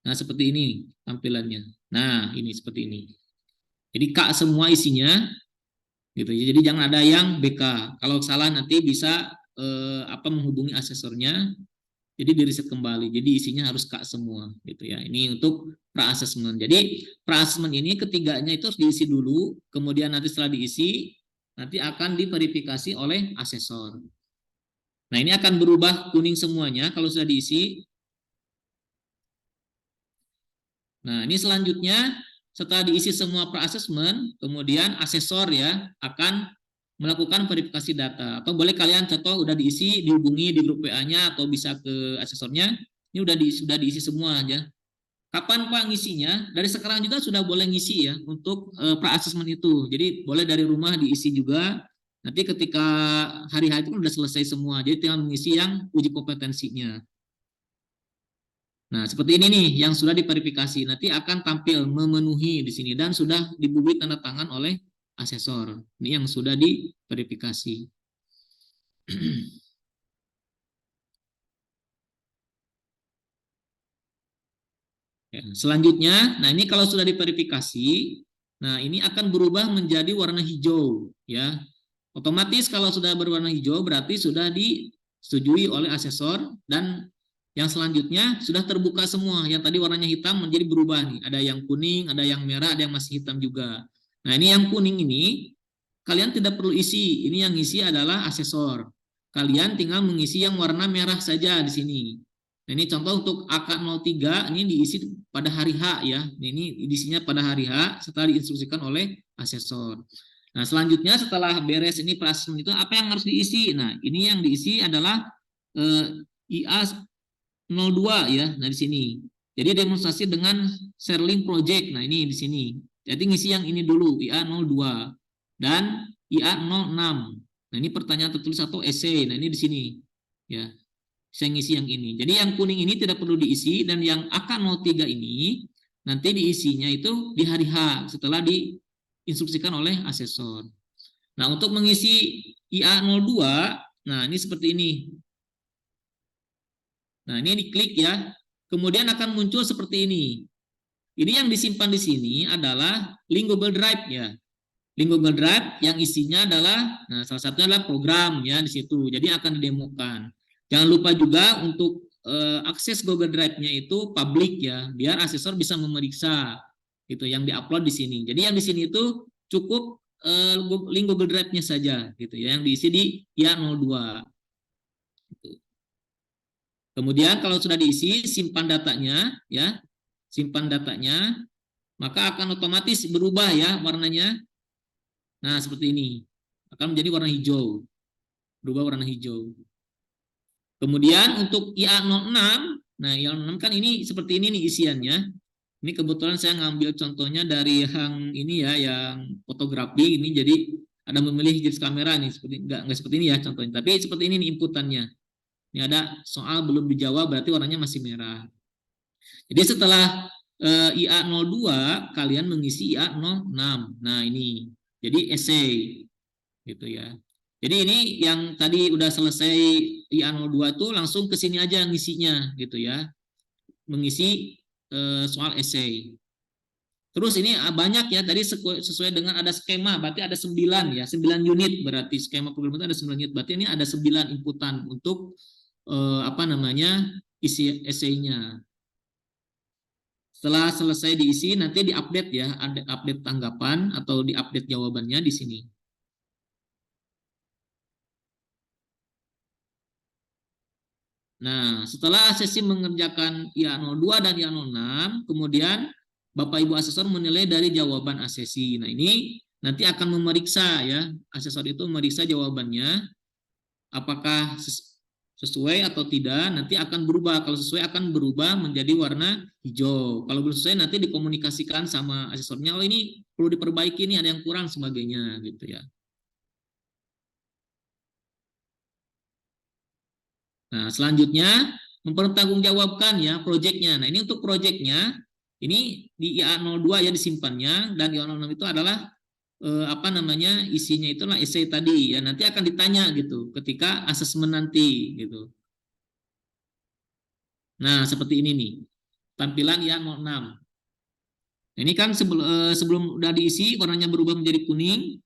Nah, seperti ini tampilannya. Nah, ini seperti ini. Jadi K semua isinya gitu ya. Jadi jangan ada yang BK. Kalau salah nanti bisa menghubungi asesornya. Jadi di reset kembali. Jadi isinya harus K semua gitu ya. Ini untuk pra-assessment. Jadi pra-assessment ini ketiganya itu harus diisi dulu, kemudian nanti setelah diisi nanti akan diverifikasi oleh asesor. Nah, ini akan berubah kuning semuanya kalau sudah diisi. Nah, ini selanjutnya setelah diisi semua pra-assessment, kemudian asesor ya akan melakukan verifikasi data. Atau boleh kalian contoh udah diisi, dihubungi di grup WA-nya atau bisa ke asesornya. Ini sudah diisi semua aja. Kapan Pak ngisinya? Dari sekarang juga sudah boleh ngisi ya untuk pra-assessment itu. Jadi boleh dari rumah diisi juga. Nanti ketika hari-hari itu udah selesai semua. Jadi tinggal mengisi yang uji kompetensinya. Nah, seperti ini nih yang sudah diverifikasi. Nanti akan tampil memenuhi di sini dan sudah diberi tanda tangan oleh asesor. Ini yang sudah diverifikasi. Ya, selanjutnya, nah ini kalau sudah diverifikasi, nah ini akan berubah menjadi warna hijau, ya. Otomatis kalau sudah berwarna hijau berarti sudah disetujui oleh asesor dan yang selanjutnya sudah terbuka semua. Yang tadi warnanya hitam menjadi berubah nih. Ada yang kuning, ada yang merah, ada yang masih hitam juga. Nah, ini yang kuning ini kalian tidak perlu isi. Ini yang isi adalah asesor. Kalian tinggal mengisi yang warna merah saja di sini. Nah, ini contoh untuk AK03, ini diisi pada hari H ya. Ini isinya pada hari H setelah diinstruksikan oleh asesor. Nah, selanjutnya setelah beres ini proses itu apa yang harus diisi? Nah, ini yang diisi adalah IA02 ya. Nah, di sini. Jadi demonstrasi dengan Serling Project. Nah, ini di sini. Jadi ngisi yang ini dulu, IA02 dan IA06. Nah, ini pertanyaan tertulis atau essay. Nah, ini di sini. Ya. Saya ngisi yang ini. Jadi yang kuning ini tidak perlu diisi dan yang AK03 ini nanti diisinya itu di hari H setelah diinstruksikan oleh asesor. Nah, untuk mengisi IA02, nah ini seperti ini. Nah, ini diklik ya. Kemudian akan muncul seperti ini. Ini yang disimpan di sini adalah link Google Drive ya. Link Google Drive yang isinya adalah, nah salah satunya adalah program ya di situ. Jadi akan didemokan. Jangan lupa juga untuk akses Google Drive-nya itu public ya, biar asesor bisa memeriksa gitu yang diupload di sini. Jadi yang di sini itu cukup link Google Drive-nya saja gitu ya, yang diisi di IA02. Gitu. Kemudian kalau sudah diisi, simpan datanya ya, simpan datanya, maka akan otomatis berubah ya warnanya. Nah, seperti ini. Akan menjadi warna hijau. Berubah warna hijau. Kemudian untuk IA06, nah IA06 kan ini seperti ini nih isiannya. Ini kebetulan saya ngambil contohnya dari yang ini ya, yang fotografi ini. Jadi ada memilih jenis kamera nih, seperti enggak seperti ini ya contohnya. Tapi seperti ini nih inputannya. Ini ada soal belum dijawab, berarti warnanya masih merah. Jadi setelah IA02 kalian mengisi IA06. Nah ini, jadi essay gitu ya. Jadi ini yang tadi udah selesai IA02 itu langsung ke sini aja ngisinya gitu ya. Mengisi soal essay. Terus ini banyak ya, tadi sesuai dengan ada skema, berarti ada 9 ya, 9 unit berarti skema program itu ada 9 unit. Berarti ini ada 9 inputan untuk isi essay-nya. Setelah selesai diisi nanti diupdate ya, ada update tanggapan atau diupdate jawabannya di sini. Nah, setelah sesi mengerjakan IA02 dan IA06, kemudian Bapak Ibu asesor menilai dari jawaban asesi. Nah, ini nanti akan memeriksa ya, asesor itu memeriksa jawabannya apakah sesuai atau tidak, nanti akan berubah. Kalau sesuai akan berubah menjadi warna hijau. Kalau belum sesuai nanti dikomunikasikan sama asesornya, oh ini perlu diperbaiki nih, ada yang kurang sebagainya gitu ya. Nah, selanjutnya mempertanggungjawabkan ya proyeknya. Nah, ini untuk proyeknya, ini di IA02 ya disimpannya, dan IA06 itu adalah isinya itulah essay tadi ya, nanti akan ditanya gitu ketika asesmen nanti gitu. Nah, seperti ini nih tampilan IA06. Ini kan sebelum udah diisi warnanya berubah menjadi kuning.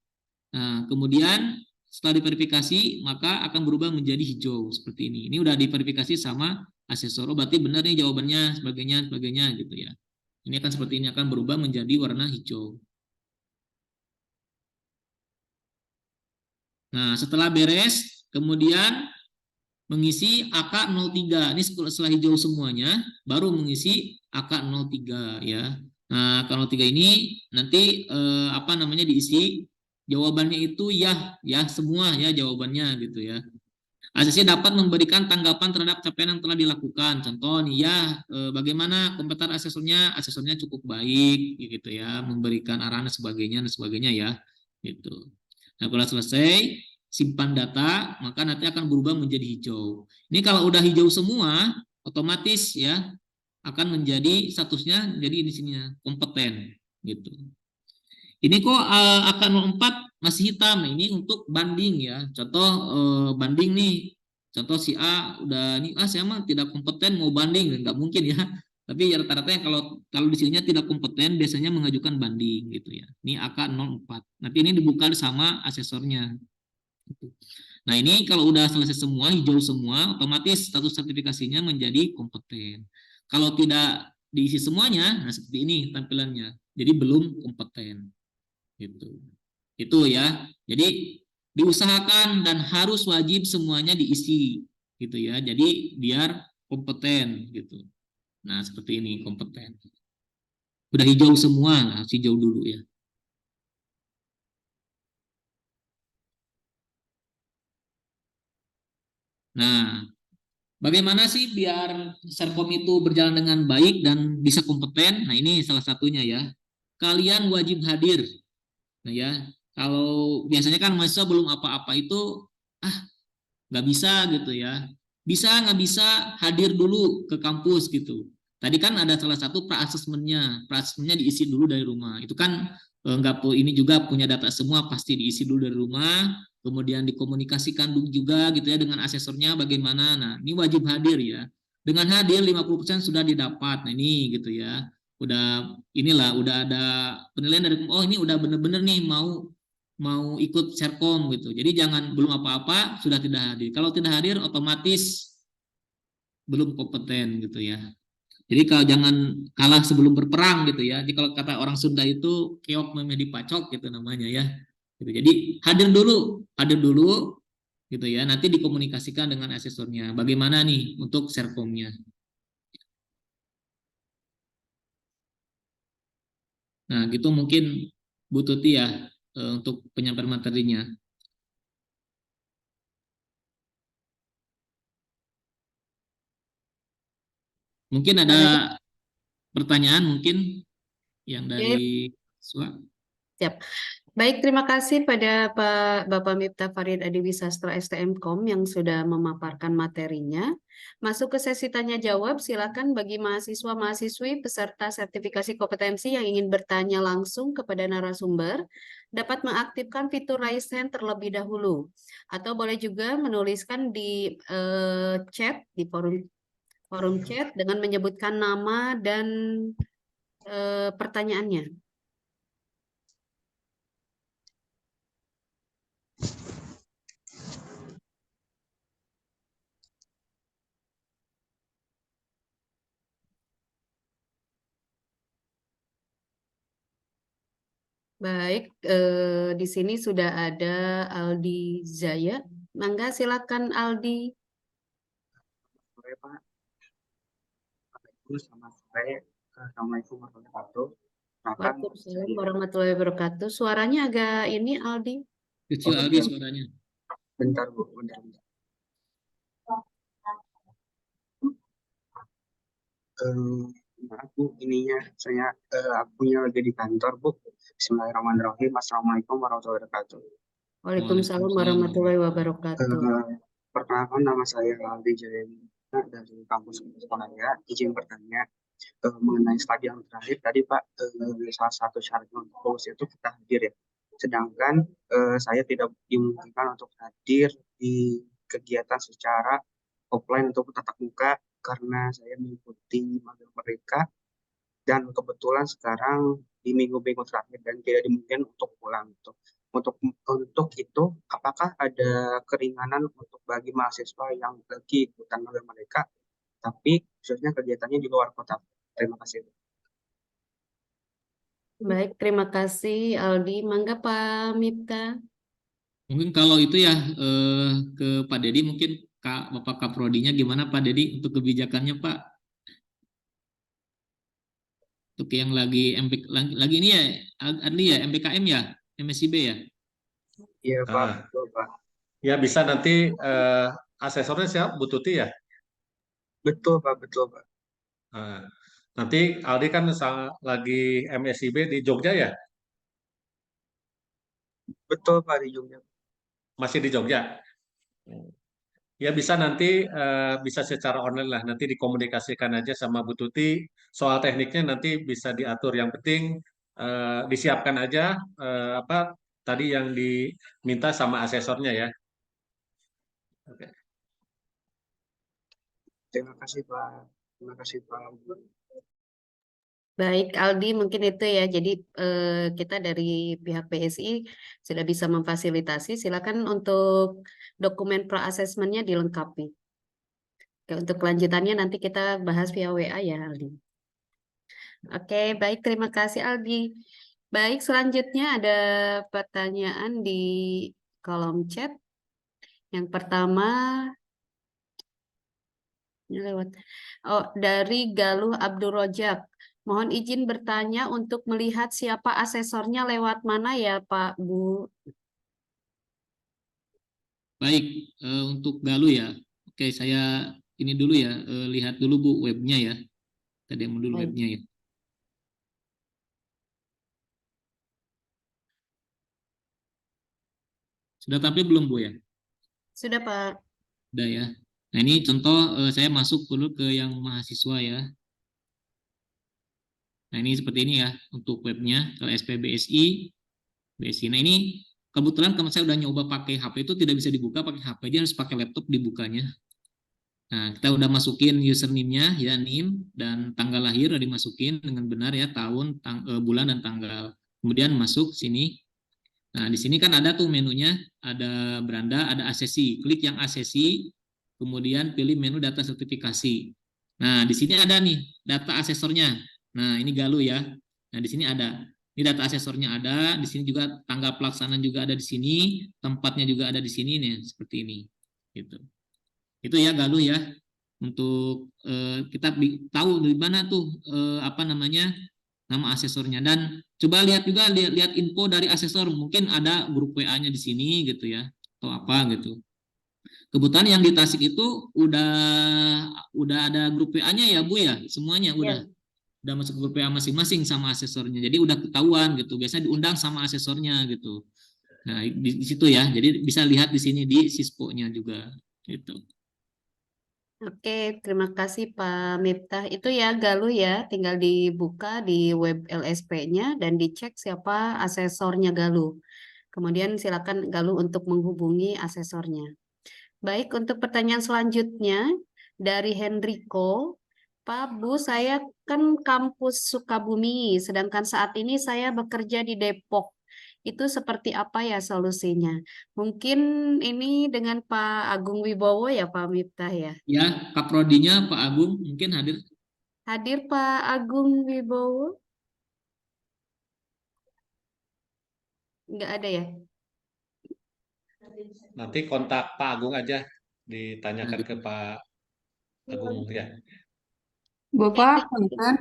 Nah, kemudian setelah diverifikasi maka akan berubah menjadi hijau seperti ini. Ini udah diverifikasi sama asesor. Oh, berarti benar nih jawabannya, sebagainya gitu ya. Ini akan seperti ini, akan berubah menjadi warna hijau. Nah, setelah beres kemudian mengisi AK03. Ini setelah hijau semuanya baru mengisi AK03 ya. Nah, AK03 ini nanti diisi jawabannya itu ya semua ya jawabannya gitu ya. Asesor dapat memberikan tanggapan terhadap capaian yang telah dilakukan. Contoh nih ya, bagaimana kompeten asesornya cukup baik gitu ya, memberikan arahan dan sebagainya ya gitu. Nah, kalau selesai simpan data, maka nanti akan berubah menjadi hijau. Ini kalau udah hijau semua, otomatis ya akan menjadi statusnya jadi di sini kompeten gitu. Ini kok AK04 masih hitam. Ini untuk banding ya. Contoh banding nih. Contoh si A udah nih, saya mah tidak kompeten mau banding, nggak mungkin ya. Tapi rata-rata yang kalau di sininya tidak kompeten biasanya mengajukan banding gitu ya. Ini AK04. Nanti ini dibuka sama asesornya. Nah, ini kalau udah selesai semua, hijau semua, otomatis status sertifikasinya menjadi kompeten. Kalau tidak diisi semuanya, nah seperti ini tampilannya. Jadi belum kompeten. Gitu. Itu ya. Jadi diusahakan dan harus wajib semuanya diisi gitu ya. Jadi biar kompeten gitu. Nah, seperti ini kompeten. Udah hijau semua, nah, hijau dulu ya. Nah, bagaimana sih biar Serkom itu berjalan dengan baik dan bisa kompeten? Nah, ini salah satunya ya. Kalian wajib hadir. Nah ya, kalau biasanya kan mahasiswa belum apa-apa itu nggak bisa gitu ya. Bisa nggak bisa hadir dulu ke kampus gitu. Tadi kan ada salah satu pra-asesmennya diisi dulu dari rumah. Itu kan nggak ini juga punya data semua, pasti diisi dulu dari rumah, kemudian dikomunikasikan dulu juga gitu ya dengan asesornya bagaimana. Nah, ini wajib hadir ya. Dengan hadir 50% sudah didapat. Nah, ini gitu ya. Udah ada penilaian dari ini udah bener-bener nih mau ikut Serkom gitu. Jadi jangan belum apa-apa sudah tidak hadir. Kalau tidak hadir otomatis belum kompeten gitu ya. Jadi kalau jangan kalah sebelum berperang gitu ya. Jadi kalau kata orang Sunda itu keok memedi pacok gitu namanya ya. Gitu. Jadi hadir dulu gitu ya. Nanti dikomunikasikan dengan asesornya. Bagaimana nih untuk Serkomnya. Nah, gitu mungkin Bu Tuti ya untuk penyampaian materinya. Mungkin ada pertanyaan mungkin yang dari Swa. Siap. Baik, terima kasih pada Bapak Miftah Farid Adiwi Sastra STMkom yang sudah memaparkan materinya. Masuk ke sesi tanya jawab, silakan bagi mahasiswa-mahasiswi peserta sertifikasi kompetensi yang ingin bertanya langsung kepada narasumber dapat mengaktifkan fitur raise hand terlebih dahulu, atau boleh juga menuliskan di chat di forum chat dengan menyebutkan nama dan pertanyaannya. Baik, di sini sudah ada Aldi Zaya. Mangga silakan Aldi. Sore Pak, Ibu selamat sore. Assalamualaikum warahmatullahi wabarakatuh. Waalaikumsalam warahmatullahi wabarakatuh. Suaranya agak ini Aldi. Kecil Aldi suaranya. Bentar Bu, bentar. Maaf Bu, ininya saya akunya lagi di kantor Bu. Bismillahirrahmanirrahim. Assalamualaikum warahmatullahi wabarakatuh. Waalaikumsalam warahmatullahi wabarakatuh. Perkenalkan nama saya Aldi Jaya dari kampus Sekolahnya. Izin bertanya mengenai studi yang terakhir tadi Pak, salah satu syarat untuk lulus itu kita hadir ya. Sedangkan saya tidak dimungkinkan untuk hadir di kegiatan secara offline untuk tatap muka karena saya mengikuti magang mereka dan kebetulan sekarang di minggu-minggu terakhir dan tidak dimungkinkan untuk pulang gitu. Untuk itu, apakah ada keringanan untuk bagi mahasiswa yang lagi ikutan magang mereka, tapi khususnya kegiatannya di luar kota? Terima kasih. Baik, terima kasih Aldi. Mangga Pak Miftah. Mungkin kalau itu ya ke Pak Dedi mungkin Bapak Kaprodinya gimana Pak Dedi untuk kebijakannya Pak? Untuk yang lagi ini ya Adli ya MPKM ya MSIB ya? Iya Pak, betul Pak. Ya bisa nanti asesornya siapa Bu Tuti ya? Betul Pak, betul Pak. Nanti Aldi kan lagi MSIB di Jogja ya? Betul Pak, di Jogja. Masih di Jogja? Ya bisa nanti bisa secara online lah. Nanti dikomunikasikan aja sama Bu Tuti. Soal tekniknya nanti bisa diatur. Yang penting disiapkan aja apa tadi yang diminta sama asesornya ya. Oke. Terima kasih Pak. Terima kasih Pak. Baik, Aldi, mungkin itu ya. Jadi kita dari pihak PSI sudah bisa memfasilitasi. Silakan untuk dokumen pra-asesmennya dilengkapi. Oke, untuk kelanjutannya nanti kita bahas via WA ya, Aldi. Oke, baik. Terima kasih, Aldi. Baik, selanjutnya ada pertanyaan di kolom chat. Yang pertama ini lewat dari Galuh Abdul Rojak. Mohon izin bertanya untuk melihat siapa asesornya lewat mana ya Pak Bu? Baik, untuk Galuh ya. Oke, saya ini dulu ya, lihat dulu Bu webnya ya. Tadi mau dulu Baik. webnya ya. Sudah tampil belum Bu ya? Sudah Pak. Sudah ya. Nah ini contoh saya masuk dulu ke yang mahasiswa ya. Nah ini seperti ini ya untuk webnya ke SPBSI, BSI. Nah ini kebetulan kalau saya udah nyoba pakai HP itu tidak bisa dibuka pakai HP, dia harus pakai laptop dibukanya. Nah kita udah masukin username-nya ya, NIM dan tanggal lahir udah dimasukin dengan benar ya, tahun, bulan dan tanggal. Kemudian masuk sini. Nah di sini kan ada tuh menunya, ada beranda, ada asesi. Klik yang asesi, kemudian pilih menu data sertifikasi. Nah di sini ada nih data asesornya. Nah ini Galuh ya. Nah di sini ada. Ini data asesornya ada. Di sini juga tanggal pelaksanaan juga ada di sini. Tempatnya juga ada di sini nih seperti ini. Gitu. Itu ya Galuh ya. Untuk kita tahu dari mana tuh apa namanya nama asesornya, dan coba lihat juga lihat info dari asesor, mungkin ada grup WA-nya di sini gitu ya atau apa gitu. Kebetulan yang di Tasik itu udah ada grup WA-nya ya Bu ya, semuanya udah masuk grup WA masing-masing sama asesornya, jadi udah ketahuan gitu, biasanya diundang sama asesornya gitu. Nah di situ ya, jadi bisa lihat di sini di Sispo-nya juga gitu. Oke, terima kasih Pak Miftah. Itu ya Galuh ya, tinggal dibuka di web LSP-nya dan dicek siapa asesornya Galuh. Kemudian silakan Galuh untuk menghubungi asesornya. Baik, untuk pertanyaan selanjutnya dari Henrico. Pak Bu, saya kan kampus Sukabumi, sedangkan saat ini saya bekerja di Depok. Itu seperti apa ya solusinya? Mungkin ini dengan Pak Agung Wibowo ya Pak Miftah ya? Ya, Kaprodinya Pak Agung mungkin hadir. Hadir Pak Agung Wibowo? Nggak ada ya? Nanti kontak Pak Agung aja, ditanyakan ke Pak Agung ya. Bapak, punten.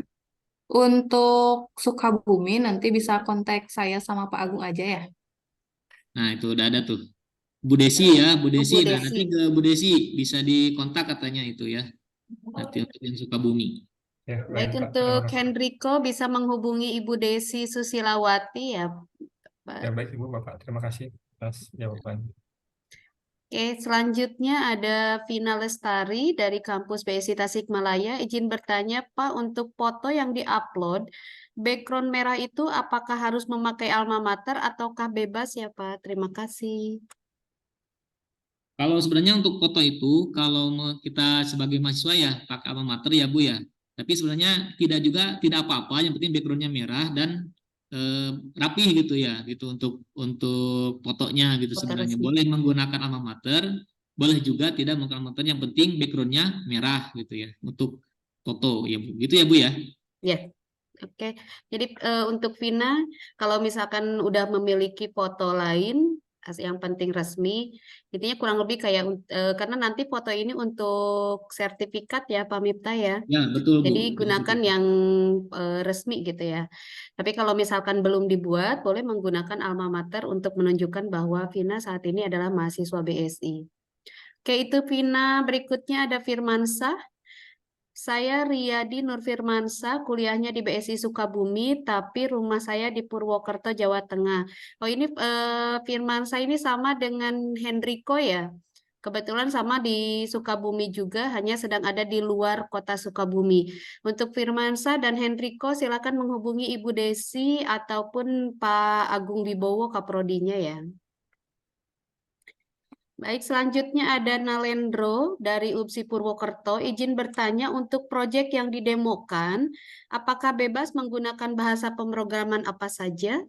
Untuk Sukabumi nanti bisa kontak saya sama Pak Agung aja ya. Nah, itu udah ada tuh. Bu Desi ya, Bu Bu Desi. Nah, Desi. nanti ke Bu Desi bisa dikontak katanya itu ya. Nanti untuk yang Sukabumi. Ya, Baik, baik, Pak. untuk Terima kasih. Henrico bisa menghubungi Ibu Desi Susilawati ya, Pak. Ya, baik, Ibu, Bapak. Terima kasih atas jawaban. Oke, selanjutnya ada Vina Lestari dari kampus BSI Tasikmalaya. Izin bertanya, Pak, untuk foto yang diupload, background merah itu apakah harus memakai alma mater ataukah bebas ya, Pak? Terima kasih. Kalau sebenarnya untuk foto itu, kalau kita sebagai mahasiswa ya pakai alma mater ya Bu ya. Tapi sebenarnya tidak apa-apa. Yang penting backgroundnya merah dan rapih gitu ya, gitu untuk fotonya gitu Foto sebenarnya. resmi. Boleh menggunakan alma mater, boleh juga tidak menggunakan alma mater. Yang penting backgroundnya merah gitu ya untuk foto ya Bu. Gitu ya Bu ya. Ya, oke. Jadi untuk Vina, kalau misalkan udah memiliki foto lain, yang penting resmi, intinya kurang lebih kayak karena nanti foto ini untuk sertifikat ya, Pak Miftah ya. Ya betul Bu. Jadi gunakan yang resmi gitu ya. Tapi kalau misalkan belum dibuat, boleh menggunakan alma mater untuk menunjukkan bahwa Vina saat ini adalah mahasiswa BSI. Oke, itu Vina. Berikutnya ada Firmansah. Saya Riyadi Nurfirmansah, kuliahnya di BSI Sukabumi, tapi rumah saya di Purwokerto, Jawa Tengah. Oh ini Firmansah ini sama dengan Henrico ya? Kebetulan sama di Sukabumi juga, hanya sedang ada di luar kota Sukabumi. Untuk Firmansah dan Henrico, silakan menghubungi Ibu Desi ataupun Pak Agung Wibowo Kaprodinya ya. Baik, selanjutnya ada Nalendro dari UPSI Purwokerto. Izin bertanya untuk proyek yang didemokan, apakah bebas menggunakan bahasa pemrograman apa saja?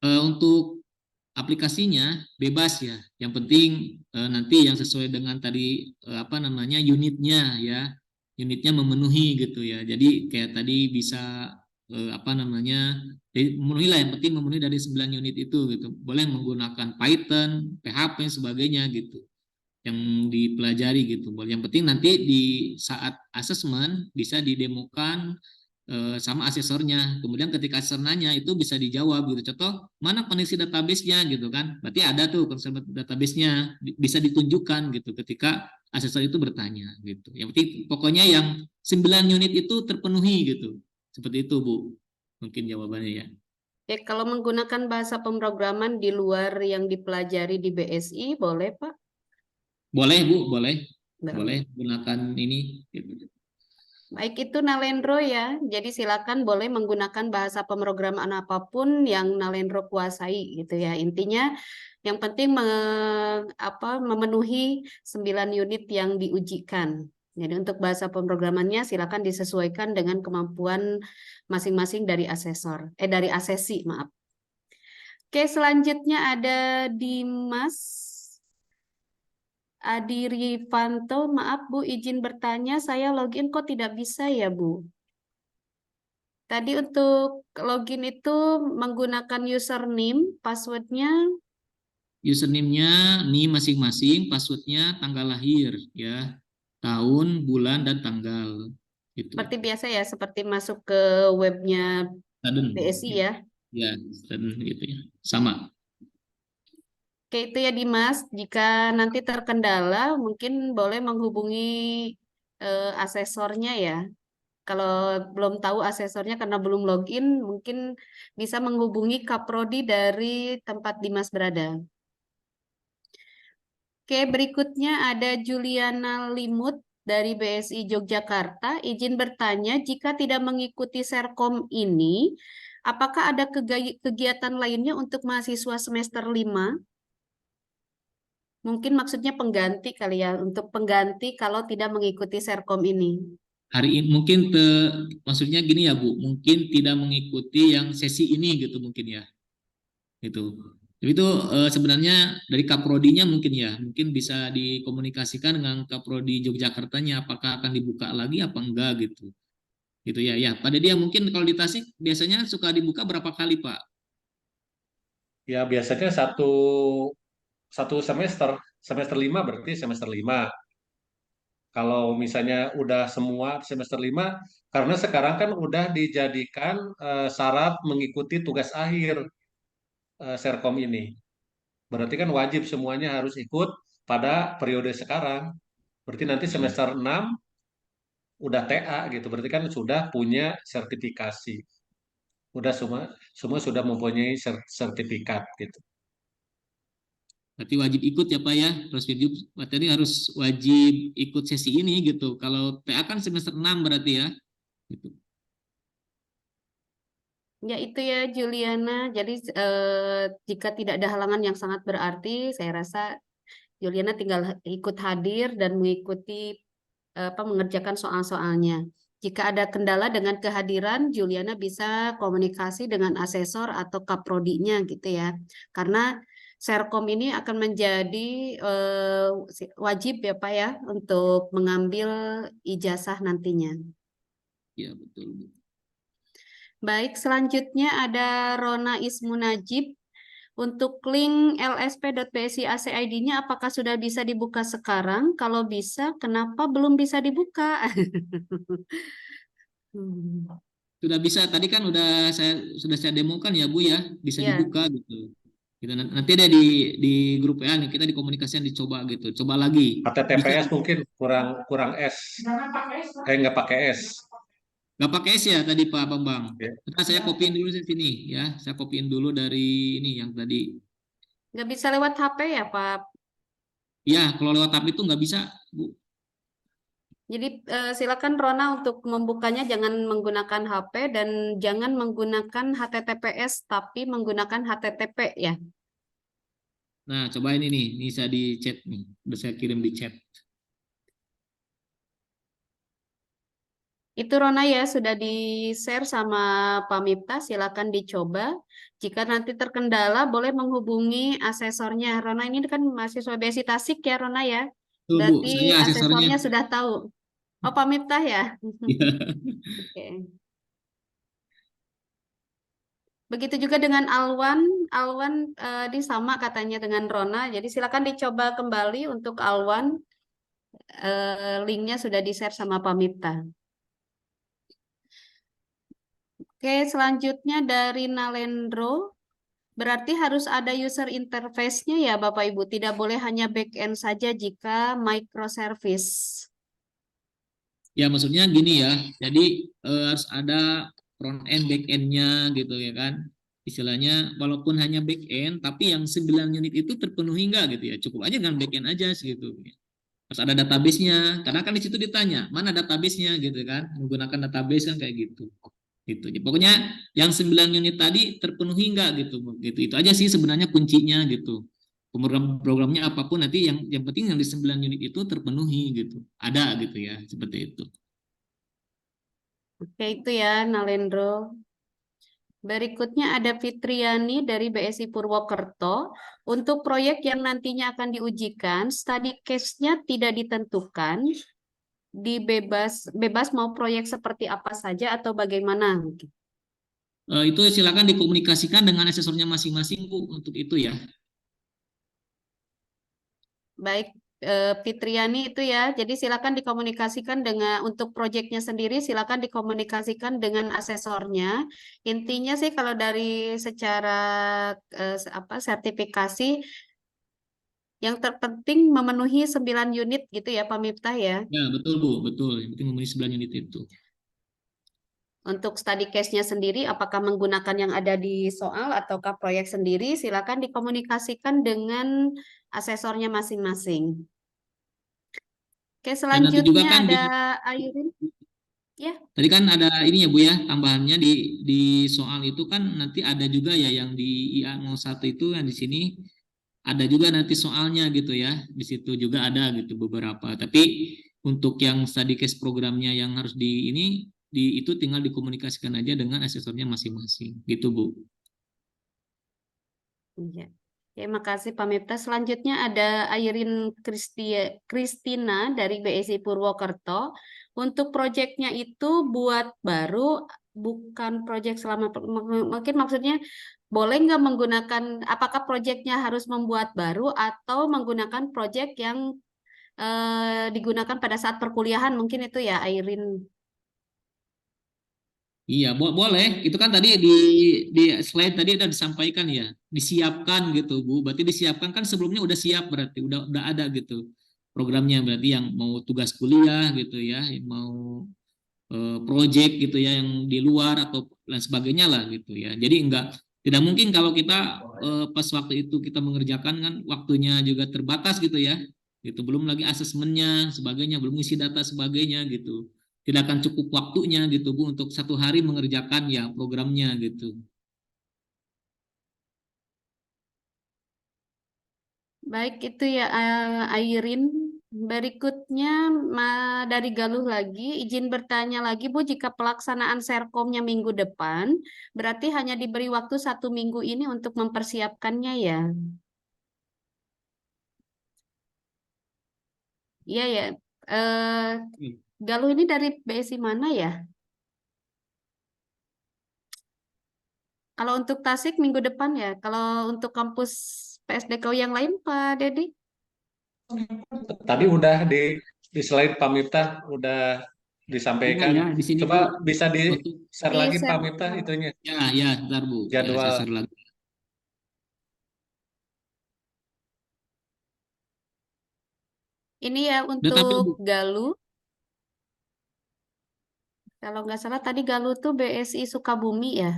Untuk aplikasinya bebas ya. Yang penting nanti yang sesuai dengan tadi apa namanya unitnya ya. Unitnya memenuhi gitu ya. Jadi kayak tadi bisa memenuhi lah, yang penting memenuhi dari 9 unit itu gitu. Boleh menggunakan Python, PHP sebagainya gitu yang dipelajari gitu. Yang penting nanti di saat asesmen bisa didemokan sama asesornya. Kemudian ketika asesor nanya itu bisa dijawab gitu. Contoh, mana koneksi database-nya gitu kan. Berarti ada tuh koneksi database-nya bisa ditunjukkan gitu ketika asesor itu bertanya gitu. Yang penting pokoknya yang 9 unit itu terpenuhi gitu. Seperti itu, Bu. Mungkin jawabannya ya. Oke, kalau menggunakan bahasa pemrograman di luar yang dipelajari di BSI, boleh, Pak? Boleh, Bu, boleh. Boleh. Boleh gunakan ini gitu. Baik, itu Nalendro ya. Jadi silakan boleh menggunakan bahasa pemrograman apapun yang Nalendro kuasai gitu ya. Intinya yang penting memenuhi 9 unit yang diujikan. Jadi untuk bahasa pemrogramannya silakan disesuaikan dengan kemampuan masing-masing dari dari asesi, maaf. Oke, selanjutnya ada Dimas Adi Rifanto, maaf Bu, izin bertanya, saya login kok tidak bisa ya Bu? Tadi untuk login itu menggunakan username, passwordnya Username-nya nih masing-masing, passwordnya tanggal lahir ya, tahun, bulan, dan tanggal. Gitu. seperti biasa ya, seperti masuk ke webnya BSI ya. Ya, dan gitu ya, sama. Oke, itu ya Dimas. Jika nanti terkendala, mungkin boleh menghubungi asesornya ya. Kalau belum tahu asesornya karena belum login, mungkin bisa menghubungi Kaprodi dari tempat Dimas berada. Oke, berikutnya ada Juliana Limut dari BSI Yogyakarta. Izin bertanya, jika tidak mengikuti Serkom ini, apakah ada kegiatan lainnya untuk mahasiswa semester 5? Mungkin maksudnya pengganti kali ya, untuk pengganti kalau tidak mengikuti Serkom ini. Hari ini mungkin maksudnya gini ya Bu, mungkin tidak mengikuti yang sesi ini gitu mungkin ya. Gitu. Jadi itu sebenarnya dari Kaprodinya mungkin ya, mungkin bisa dikomunikasikan dengan Kaprodi Yogyakartanya apakah akan dibuka lagi apa enggak gitu. Gitu ya. Ya, pada dia mungkin kalau di Tasik biasanya suka dibuka berapa kali, Pak? Ya biasanya satu semester 5 berarti semester 5. Kalau misalnya udah semua semester 5, karena sekarang kan udah dijadikan syarat mengikuti tugas akhir Serkom ini. Berarti kan wajib semuanya harus ikut pada periode sekarang. Berarti nanti semester 6 udah TA gitu. Berarti kan sudah punya sertifikasi. Udah semua sudah mempunyai sertifikat gitu. Berarti wajib ikut ya Pak ya, berarti harus wajib ikut sesi ini gitu. Kalau TA kan semester 6 berarti ya. Gitu. Ya itu ya Juliana, jadi jika tidak ada halangan yang sangat berarti, saya rasa Juliana tinggal ikut hadir dan mengikuti mengerjakan soal-soalnya. Jika ada kendala dengan kehadiran, Juliana bisa komunikasi dengan asesor atau kaprodinya gitu ya. Karena Serkom ini akan menjadi wajib ya Pak ya untuk mengambil ijazah nantinya. Ya betul. Baik, selanjutnya ada Rona Ismu Najib. Untuk link lsp.bsi.ac.id-nya apakah sudah bisa dibuka sekarang? Kalau bisa, kenapa belum bisa dibuka? Sudah bisa, tadi kan sudah saya demokan ya Bu ya, bisa Ya. dibuka gitu. Nanti ada di grup WA nih, kita di komunikasian dicoba gitu, coba lagi. HTTPS mungkin kurang S. Nggak pakai S. Nggak pakai S ya tadi Pak Bambang. Ya. Nah, saya kopiin dulu di sini ya, saya kopiin dulu dari ini yang tadi. Nggak bisa lewat HP ya Pak? Ya, kalau lewat HP itu nggak bisa Bu. Jadi silakan Rona untuk membukanya jangan menggunakan HP dan jangan menggunakan HTTPS tapi menggunakan HTTP ya. Nah, coba ini nih, ini saya di chat nih, udah saya kirim di chat. Itu Rona ya sudah di-share sama Pak Mipta, silakan dicoba. Jika nanti terkendala boleh menghubungi asesornya. Rona ini kan mahasiswa BSI Tasik ya Rona ya. Tuh, Bu, Berarti saya asesornya. asesornya sudah tahu. Oh Pak Mipta ya? Iya. Oke. Begitu juga dengan Alwan. Alwan ini sama katanya dengan Rona. Jadi silakan dicoba kembali untuk Alwan. Linknya sudah di-share sama Pamita. Oke, selanjutnya dari Nalendro. Berarti harus ada user interface-nya ya Bapak Ibu. Tidak boleh hanya back-end saja jika microservice. Ya maksudnya gini ya, jadi harus ada front end back end-nya gitu ya kan. Istilahnya walaupun hanya back end tapi yang 9 unit itu terpenuhi enggak gitu ya. Cukup aja dengan back end aja gitu. Harus ada database-nya, karena kan di situ ditanya, mana database-nya gitu kan. Menggunakan database kan kayak gitu. Gitu. Jadi, pokoknya yang 9 unit tadi terpenuhi enggak gitu. Gitu. Itu aja sih sebenarnya kuncinya gitu. Programnya apapun nanti yang penting yang di 9 unit itu terpenuhi gitu. Ada gitu ya, seperti itu. Oke, itu ya Nalendro. Berikutnya ada Fitriani dari BSI Purwokerto. Untuk proyek yang nantinya akan diujikan, study case-nya tidak ditentukan, bebas mau proyek seperti apa saja atau bagaimana? Itu silakan dikomunikasikan dengan asesornya masing-masing Bu untuk itu ya. Baik, Fitriani itu ya. Jadi silakan dikomunikasikan dengan untuk proyeknya sendiri, silakan dikomunikasikan dengan asesornya. Intinya sih kalau dari secara sertifikasi yang terpenting memenuhi 9 unit gitu ya Pak Miftah ya. Ya, betul Bu, betul. Yang penting memenuhi 9 unit itu. Untuk study case-nya sendiri, apakah menggunakan yang ada di soal ataukah proyek sendiri, silakan dikomunikasikan dengan asesornya masing-masing. Oke, Dan nanti juga selanjutnya kan ada Ayurin. Ya, tadi kan ada ini ya Bu ya, tambahannya di soal itu kan nanti ada juga ya yang di IA 01 itu yang di sini ada juga nanti soalnya gitu ya. Di situ juga ada gitu beberapa. Tapi untuk yang study case programnya yang harus itu tinggal dikomunikasikan aja dengan asesornya masing-masing. Gitu Bu. iya. Terima kasih Pak Miftah. Selanjutnya ada Ayrin Kristina dari BSI Purwokerto. Untuk proyeknya itu buat baru, bukan proyek selama, mungkin maksudnya boleh nggak menggunakan, apakah proyeknya harus membuat baru atau menggunakan proyek yang digunakan pada saat perkuliahan, mungkin itu ya Ayrin. Iya, boleh. Itu kan tadi di slide tadi udah disampaikan ya, disiapkan gitu, Bu. Berarti disiapkan kan sebelumnya udah siap berarti, udah ada gitu programnya berarti yang mau tugas kuliah gitu ya, yang mau project gitu ya yang di luar atau lain sebagainya lah gitu ya. Jadi tidak mungkin kalau kita pas waktu itu kita mengerjakan kan waktunya juga terbatas gitu ya. Gitu belum lagi asesmennya sebagainya, belum isi data sebagainya gitu. Tidak akan cukup waktunya gitu Bu untuk 1 hari mengerjakan ya programnya gitu. Baik, itu ya Ayrin. Berikutnya dari Galuh lagi, izin bertanya lagi Bu, jika pelaksanaan serkomnya minggu depan, berarti hanya diberi waktu 1 minggu ini untuk mempersiapkannya ya? Iya ya. Galuh ini dari BSI mana ya? Kalau untuk Tasik minggu depan ya, kalau untuk kampus PSDK yang lain Pak Dedi? Tadi udah di slide Pak Miftah udah disampaikan. Ya, di sini Coba Bu. bisa di-share lagi Di-share. Pak Miftah itunya. Ya, bentar Bu. Ya, Jadwal. saya share lagi. Ini ya Udah tampil, Bu? untuk Galuh. Kalau nggak salah tadi Galuh tuh BSI Sukabumi ya.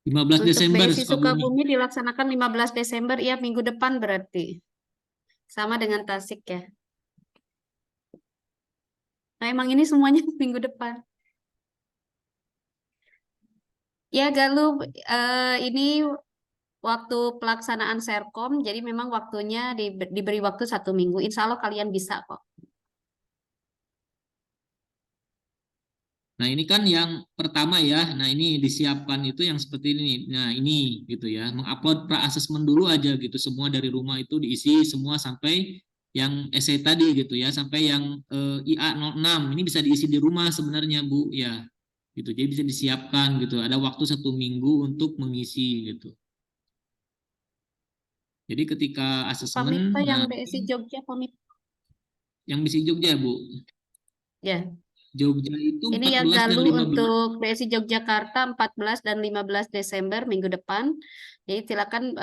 15 Untuk Desember BSI Sukabumi. Sukabumi dilaksanakan 15 Desember, ya minggu depan berarti. Sama dengan Tasik ya. Nah emang ini semuanya minggu depan. Ya Galuh, ini waktu pelaksanaan Serkom, jadi memang waktunya diberi waktu 1 minggu. Insya Allah kalian bisa kok. Nah, ini kan yang pertama ya. Nah, ini disiapkan itu yang seperti ini. Nah, ini gitu ya. Mengupload pra-assessment dulu aja gitu. Semua dari rumah itu diisi semua sampai yang essay tadi gitu ya. Sampai yang IA 06. Ini bisa diisi di rumah sebenarnya, Bu. Ya. gitu. Jadi bisa disiapkan gitu. Ada waktu 1 minggu untuk mengisi gitu. Jadi ketika asesmen, Pamita yang nah, BSI Jogja, Pamita. yang bisa Jogja Bu, Ya, Jogja itu ini ya 14 dan Galuh 15. untuk BSI Yogyakarta 14 dan 15 Desember minggu depan. Jadi silakan,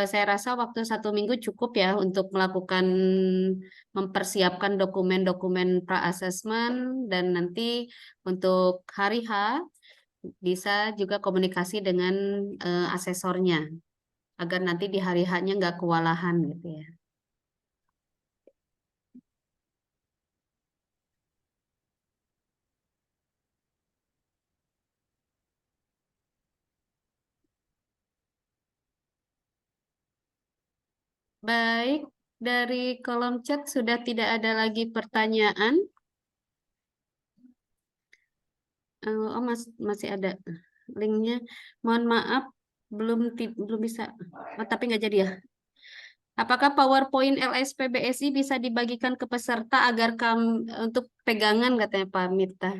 saya rasa waktu 1 minggu cukup ya untuk melakukan mempersiapkan dokumen-dokumen pra-assessment, dan nanti untuk hari H bisa juga komunikasi dengan asesornya agar nanti di hari H-nya nggak kewalahan gitu ya. Baik, dari kolom chat sudah tidak ada lagi pertanyaan. Oh, masih ada linknya. Mohon maaf, belum bisa. Oh, tapi nggak jadi ya. Apakah PowerPoint LSPBSI bisa dibagikan ke peserta agar untuk pegangan, katanya Pak Mita.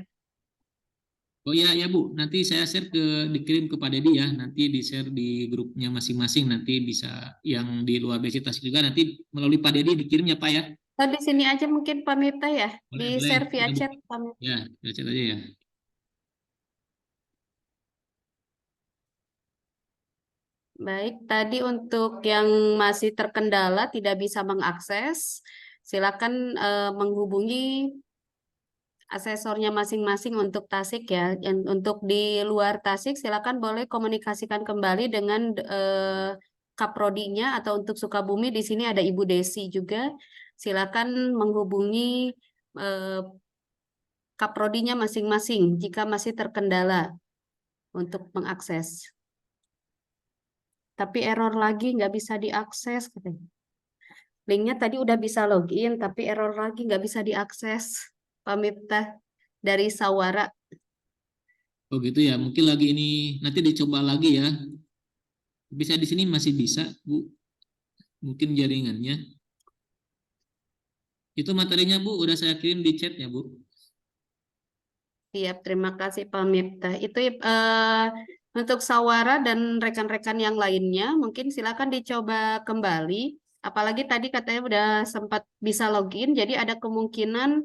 Oh ya ya Bu, nanti saya share dikirim kepada dia, nanti di share di grupnya masing-masing, nanti bisa yang di luar BSI Tasik juga nanti melalui Pak Dedi dikirim ya Pak ya. Oh, di sini aja mungkin Pak Mita ya, Boleh, di boleh. share via Ya, Bu. chat Pak Mita. Ya, via chat aja ya. Baik, tadi untuk yang masih terkendala tidak bisa mengakses, silakan menghubungi asesornya masing-masing untuk Tasik ya. Dan untuk di luar Tasik silakan boleh komunikasikan kembali dengan Kaprodinya, atau untuk Sukabumi di sini ada Ibu Desi juga. Silakan menghubungi Kaprodinya masing-masing jika masih terkendala untuk mengakses. Tapi error lagi, nggak bisa diakses katanya. Linknya tadi udah bisa login, tapi error lagi nggak bisa diakses. Pak Miftah dari Sawara. Oh gitu ya, mungkin lagi ini nanti dicoba lagi ya. Bisa di sini masih bisa Bu, mungkin jaringannya. Itu materinya Bu, udah saya kirim di chat ya Bu. Siap, terima kasih Pak Miftah. Itu untuk Sawara dan rekan-rekan yang lainnya, mungkin silakan dicoba kembali. Apalagi tadi katanya udah sempat bisa login, jadi ada kemungkinan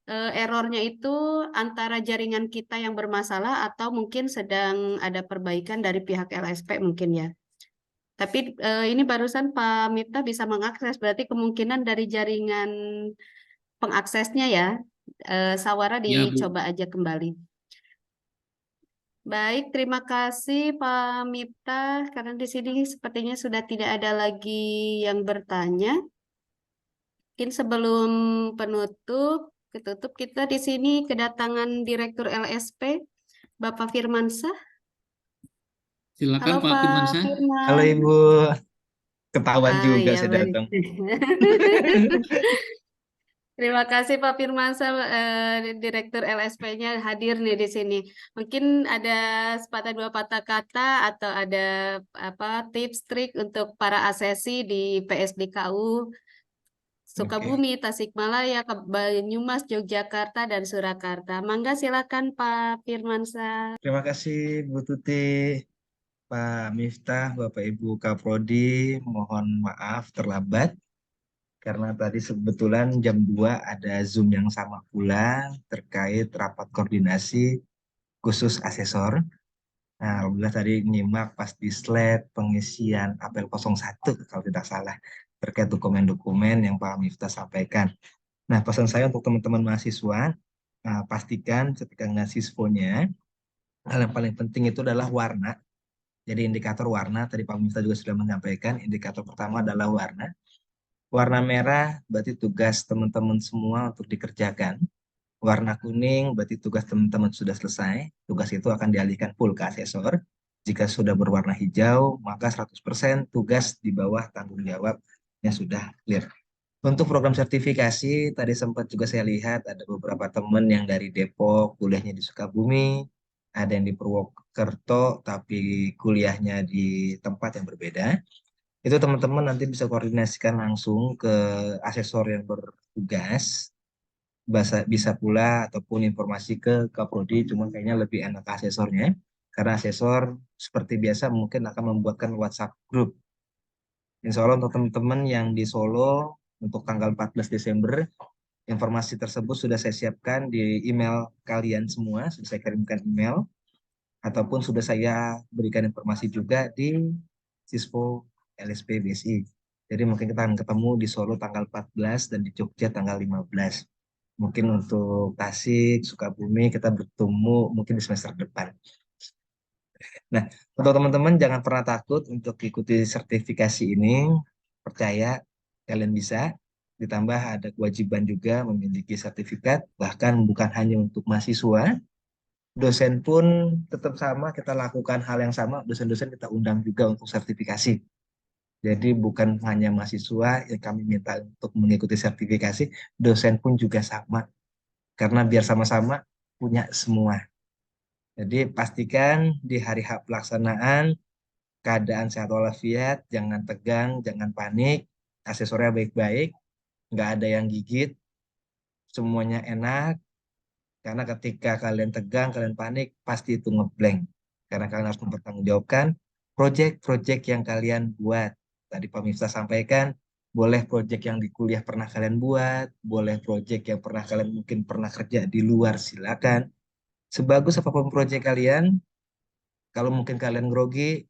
errornya itu antara jaringan kita yang bermasalah atau mungkin sedang ada perbaikan dari pihak LSP mungkin ya. Tapi ini barusan Pak Miftah bisa mengakses, berarti kemungkinan dari jaringan pengaksesnya ya. Sawara Ya Bu. dicoba aja kembali. Baik, terima kasih Pak Miftah. Karena di sini sepertinya sudah tidak ada lagi yang bertanya. Mungkin sebelum tutup kita di sini kedatangan Direktur LSP, Bapak Firmansyah. Silakan Halo Pak Pak Firmansyah. Firman. Halo Ibu, ketahuan juga Ya, saya baik. datang. Terima kasih Pak Firmansyah, Direktur LSP-nya hadir nih di sini. Mungkin ada sepatah dua patah kata atau ada tips trik untuk para asesi di PSDKU Sukabumi, Tasikmalaya, Banyumas, Yogyakarta, dan Surakarta. Mangga silakan Pak Firmansyah. Terima kasih Bu Tuti, Pak Miftah, Bapak Ibu Kaprodi, mohon maaf terlambat. Karena tadi kebetulan jam 2 ada Zoom yang sama pula terkait rapat koordinasi khusus asesor. Nah, alhamdulillah tadi nyimak pas di slide pengisian apel 01 kalau tidak salah terkait dokumen-dokumen yang Pak Miftah sampaikan. Nah, pesan saya untuk teman-teman mahasiswa, pastikan ketika ngasisfonya, hal yang paling penting itu adalah warna. Jadi indikator warna, tadi Pak Miftah juga sudah menyampaikan, indikator pertama adalah warna. Warna merah berarti tugas teman-teman semua untuk dikerjakan. Warna kuning berarti tugas teman-teman sudah selesai. Tugas itu akan dialihkan full ke asesor. Jika sudah berwarna hijau, maka 100% tugas di bawah tanggung jawab yang sudah clear. Untuk program sertifikasi, tadi sempat juga saya lihat ada beberapa teman yang dari Depok, kuliahnya di Sukabumi, ada yang di Purwokerto, tapi kuliahnya di tempat yang berbeda. Itu teman-teman nanti bisa koordinasikan langsung ke asesor yang bertugas bisa pula ataupun informasi ke Kaprodi, cuma kayaknya lebih enak ke asesornya. Karena asesor seperti biasa mungkin akan membuatkan WhatsApp group. Insya Allah untuk teman-teman yang di Solo untuk tanggal 14 Desember, informasi tersebut sudah saya siapkan di email kalian semua, sudah saya kirimkan email, ataupun sudah saya berikan informasi juga di Sispo LSP BSI. Jadi mungkin kita akan ketemu di Solo tanggal 14 dan di Jogja tanggal 15. Mungkin untuk Tasik, Sukabumi kita bertemu mungkin di semester depan. Nah, untuk teman-teman jangan pernah takut untuk ikuti sertifikasi ini. Percaya kalian bisa. Ditambah ada kewajiban juga memiliki sertifikat, bahkan bukan hanya untuk mahasiswa, dosen pun tetap sama, kita lakukan hal yang sama, dosen-dosen kita undang juga untuk sertifikasi. Jadi bukan hanya mahasiswa yang kami minta untuk mengikuti sertifikasi, dosen pun juga sama. Karena biar sama-sama punya semua. Jadi pastikan di hari H pelaksanaan keadaan sehat walafiat, jangan tegang, jangan panik, asesornya baik-baik, nggak ada yang gigit, semuanya enak. Karena ketika kalian tegang, kalian panik, pasti itu ngeblank. Karena kalian harus mempertanggungjawabkan proyek-proyek yang kalian buat. Tadi Pak Miftah sampaikan, boleh proyek yang di kuliah pernah kalian buat, boleh proyek yang kalian mungkin pernah kerja di luar, silakan. Sebagus apapun proyek kalian, kalau mungkin kalian grogi,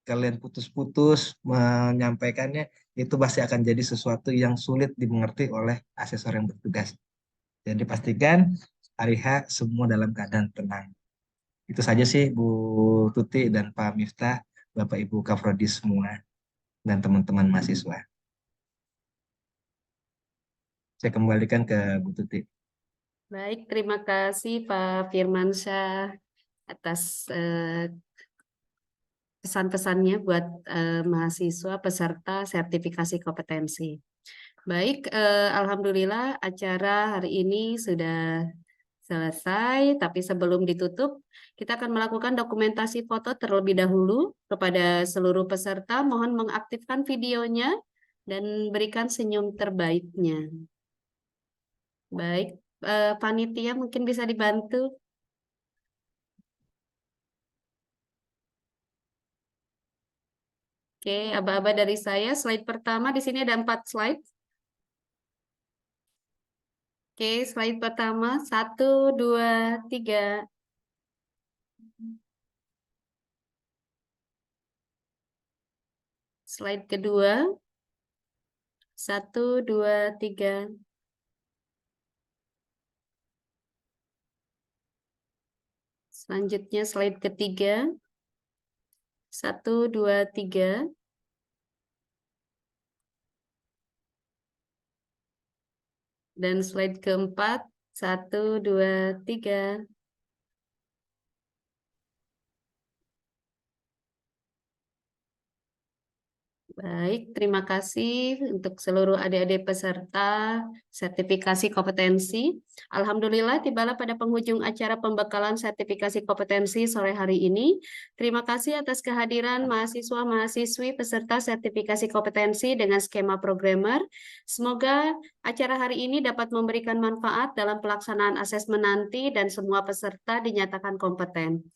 kalian putus-putus menyampaikannya, itu pasti akan jadi sesuatu yang sulit dimengerti oleh asesor yang bertugas. Jadi pastikan hari H semua dalam keadaan tenang. Itu saja sih Bu Tuti dan Pak Miftah, Bapak Ibu Kaprodi semua, dan teman-teman mahasiswa. Saya kembalikan ke Bu Tuti. Baik, terima kasih Pak Firmansyah atas pesan-pesannya buat mahasiswa peserta sertifikasi kompetensi. Baik, alhamdulillah acara hari ini sudah selesai, tapi sebelum ditutup, kita akan melakukan dokumentasi foto terlebih dahulu. Kepada seluruh peserta, mohon mengaktifkan videonya dan berikan senyum terbaiknya. Baik, panitia mungkin bisa dibantu. Oke, aba-aba dari saya, slide pertama, di sini ada 4 slide. Oke, slide pertama, 1, 2, 3. Slide kedua, 1, 2, 3. Selanjutnya slide ketiga, 1, 2, 3. Dan slide keempat, 1, 2, 3. Baik, terima kasih untuk seluruh adik-adik peserta sertifikasi kompetensi. Alhamdulillah, tibalah pada penghujung acara pembekalan sertifikasi kompetensi sore hari ini. Terima kasih atas kehadiran mahasiswa-mahasiswi peserta sertifikasi kompetensi dengan skema programmer. Semoga acara hari ini dapat memberikan manfaat dalam pelaksanaan asesmen nanti dan semua peserta dinyatakan kompeten.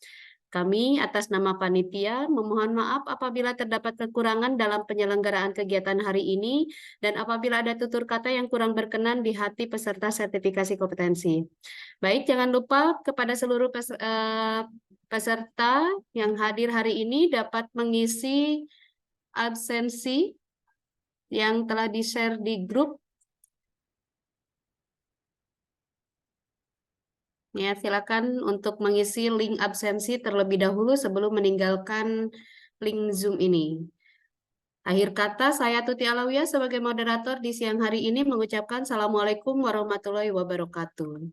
Kami atas nama panitia memohon maaf apabila terdapat kekurangan dalam penyelenggaraan kegiatan hari ini dan apabila ada tutur kata yang kurang berkenan di hati peserta sertifikasi kompetensi. Baik, jangan lupa kepada seluruh peserta yang hadir hari ini dapat mengisi absensi yang telah di-share di grup. Ya, silakan untuk mengisi link absensi terlebih dahulu sebelum meninggalkan link Zoom ini. Akhir kata, saya Tuti Alawiyah sebagai moderator di siang hari ini mengucapkan Assalamualaikum warahmatullahi wabarakatuh.